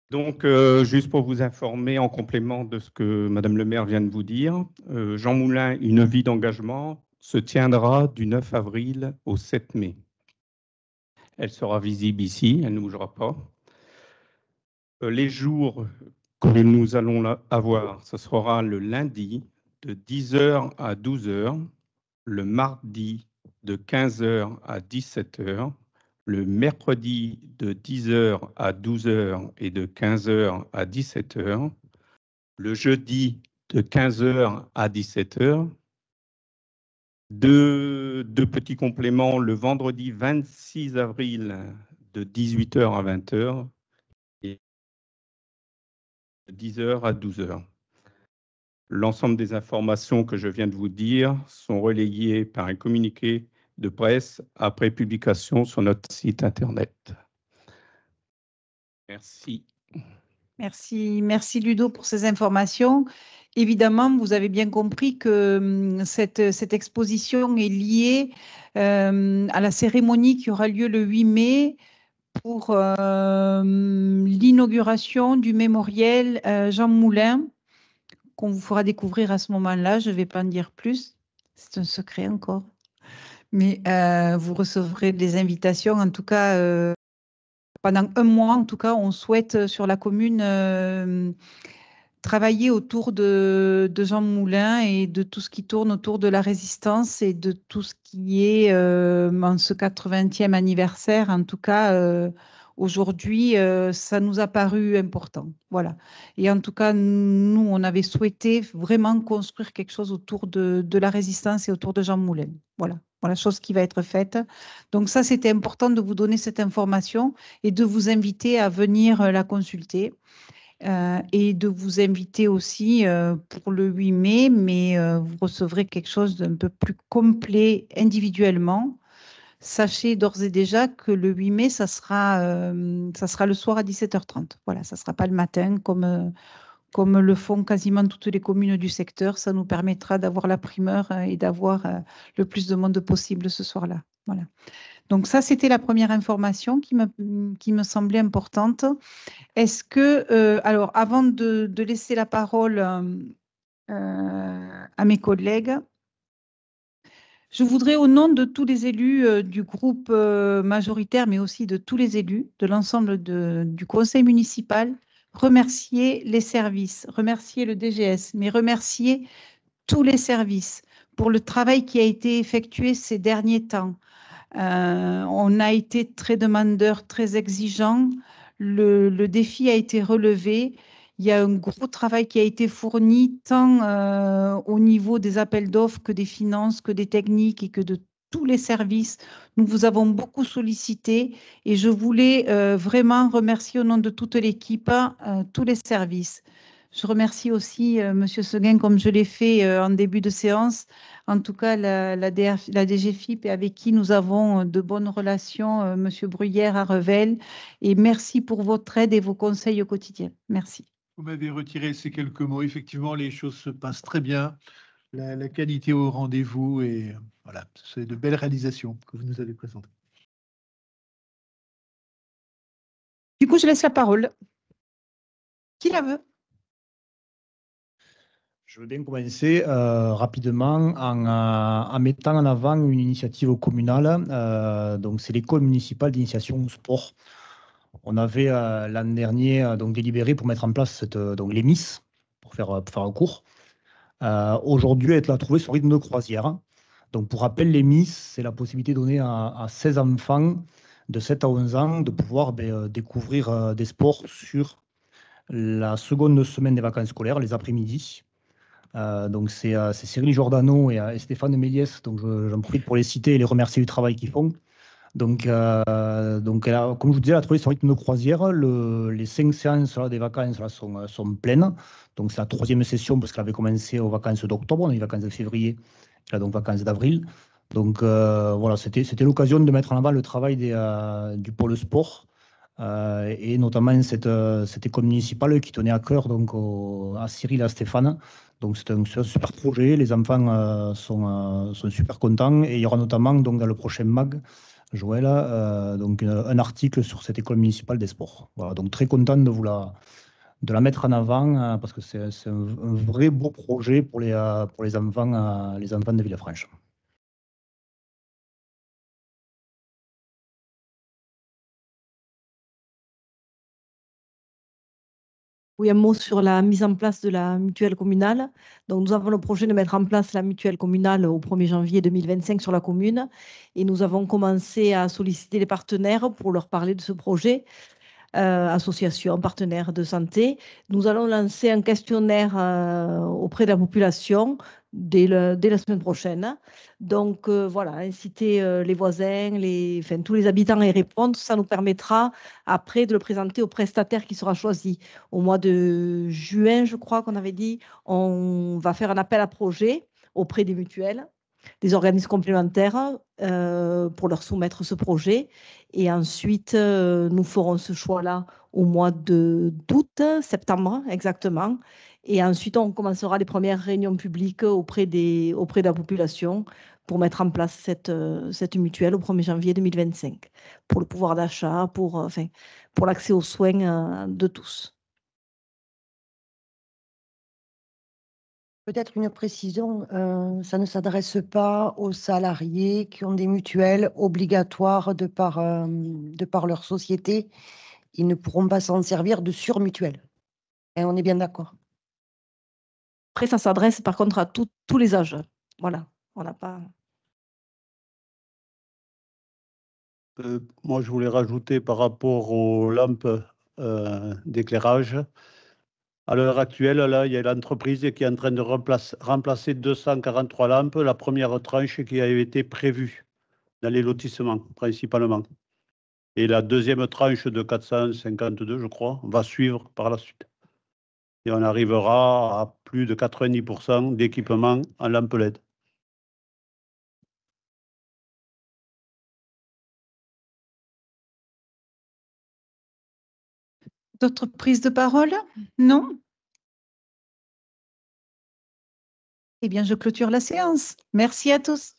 Speaker 13: Donc, juste pour vous informer en complément de ce que Madame le maire vient de vous dire, Jean Moulin, une vie d'engagement, se tiendra du 9 avril au 7 mai. Elle sera visible ici, elle ne bougera pas. Les jours que nous allons avoir, ce sera le lundi de 10h à 12h, le mardi de 15h à 17h, le mercredi de 10h à 12h et de 15h à 17h, le jeudi de 15h à 17h, deux petits compléments, le vendredi 26 avril de 18h à 20h et de 10h à 12h. L'ensemble des informations que je viens de vous dire sont relayées par un communiqué de presse après publication sur notre site Internet. Merci.
Speaker 1: Merci Ludo pour ces informations. Évidemment, vous avez bien compris que cette exposition est liée à la cérémonie qui aura lieu le 8 mai pour l'inauguration du mémorial Jean Moulin, qu'on vous fera découvrir à ce moment-là. Je ne vais pas en dire plus, c'est un secret encore. Mais vous recevrez des invitations, en tout cas, pendant un mois, en tout cas, on souhaite sur la commune travailler autour de Jean Moulin et de tout ce qui tourne autour de la résistance et de tout ce qui est en ce 80e anniversaire. En tout cas, aujourd'hui, ça nous a paru important. Voilà. Et en tout cas, nous, on avait souhaité vraiment construire quelque chose autour de la résistance et autour de Jean Moulin. Voilà. Voilà, chose qui va être faite. Donc ça, c'était important de vous donner cette information et de vous inviter à venir la consulter. Et de vous inviter aussi pour le 8 mai, mais vous recevrez quelque chose d'un peu plus complet individuellement. Sachez d'ores et déjà que le 8 mai, ça sera le soir à 17h30. Voilà, ça ne sera pas le matin comme le font quasiment toutes les communes du secteur. Ça nous permettra d'avoir la primeur et d'avoir le plus de monde possible ce soir-là. Voilà. Donc ça, c'était la première information qui me semblait importante. Est-ce que, alors, avant de laisser la parole à mes collègues, je voudrais, au nom de tous les élus du groupe majoritaire, mais aussi de tous les élus de l'ensemble du conseil municipal, remercier les services, remercier le DGS, mais remercier tous les services pour le travail qui a été effectué ces derniers temps. On a été très demandeurs, très exigeants. Le défi a été relevé. Il y a un gros travail qui a été fourni tant au niveau des appels d'offres que des finances, que des techniques et que de tous les services. Nous vous avons beaucoup sollicité et je voulais vraiment remercier au nom de toute l'équipe tous les services. Je remercie aussi Monsieur Seguin, comme je l'ai fait en début de séance, en tout cas la DGFIP avec qui nous avons de bonnes relations, Monsieur Bruyère à Revel, et merci pour votre aide et vos conseils au quotidien. Merci.
Speaker 3: Vous m'avez retiré ces quelques mots. Effectivement, les choses se passent très bien. La qualité au rendez-vous et voilà, c'est de belles réalisations que vous nous avez présentées.
Speaker 1: Du coup, je laisse la parole. Qui la veut?
Speaker 7: Je veux bien commencer rapidement en mettant en avant une initiative communale. Donc, c'est l'école municipale d'initiation au sport. On avait l'an dernier donc délibéré pour mettre en place donc les MIS pour faire un cours. Aujourd'hui, elle a trouvé son rythme de croisière. Donc, pour rappel, les MIS, c'est la possibilité donnée à 16 enfants de 7 à 11 ans de pouvoir découvrir des sports sur la seconde semaine des vacances scolaires, les après-midi. Donc, c'est Cyril Giordano et Stéphane Méliès. Donc, j'en profite pour les citer et les remercier du travail qu'ils font. Donc elle a, comme je vous disais, elle a trouvé son rythme de croisière. Les 5 séances là, des vacances là, sont pleines. Donc, c'est la 3e session parce qu'elle avait commencé aux vacances d'octobre. On a eu les vacances de février, là, donc vacances d'avril. Donc, voilà, c'était l'occasion de mettre en avant le travail du pôle sport. Et notamment cette école municipale qui tenait à cœur donc, à Cyril et à Stéphane. Donc c'est un super projet, les enfants sont super contents et il y aura notamment donc, dans le prochain MAG, Joël, donc, un article sur cette école municipale des sports. Voilà, donc très content de la mettre en avant parce que c'est un vrai beau projet pour les enfants de Villefranche.
Speaker 14: Oui, un mot sur la mise en place de la mutuelle communale. Donc, nous avons le projet de mettre en place la mutuelle communale au 1er janvier 2025 sur la commune. Et nous avons commencé à solliciter les partenaires pour leur parler de ce projet. Associations, partenaires de santé. Nous allons lancer un questionnaire auprès de la population dès la semaine prochaine. Donc, voilà, inciter les voisins, tous les habitants à y répondre. Ça nous permettra après de le présenter au prestataire qui sera choisi. Au mois de juin, je crois qu'on avait dit, on va faire un appel à projet auprès des mutuelles, des organismes complémentaires pour leur soumettre ce projet. Et ensuite, nous ferons ce choix-là au mois d'août, septembre exactement. Et ensuite, on commencera les premières réunions publiques auprès de la population pour mettre en place cette mutuelle au 1er janvier 2025, pour le pouvoir d'achat, pour l'accès aux soins de tous.
Speaker 15: Peut-être une précision, ça ne s'adresse pas aux salariés qui ont des mutuelles obligatoires de par leur société. Ils ne pourront pas s'en servir de surmutuelle. Et on est bien d'accord.
Speaker 14: Après, ça s'adresse par contre à tous les âges. Voilà, on n'a pas...
Speaker 12: Moi, je voulais rajouter par rapport aux lampes d'éclairage. À l'heure actuelle, là, il y a l'entreprise qui est en train de remplacer 243 lampes, la première tranche qui avait été prévue dans les lotissements, principalement. Et la deuxième tranche de 452, je crois, va suivre par la suite. Et on arrivera à plus de 90% d'équipement en lampes LED.
Speaker 1: D'autres prises de parole? Non? Eh bien, je clôture la séance. Merci à tous.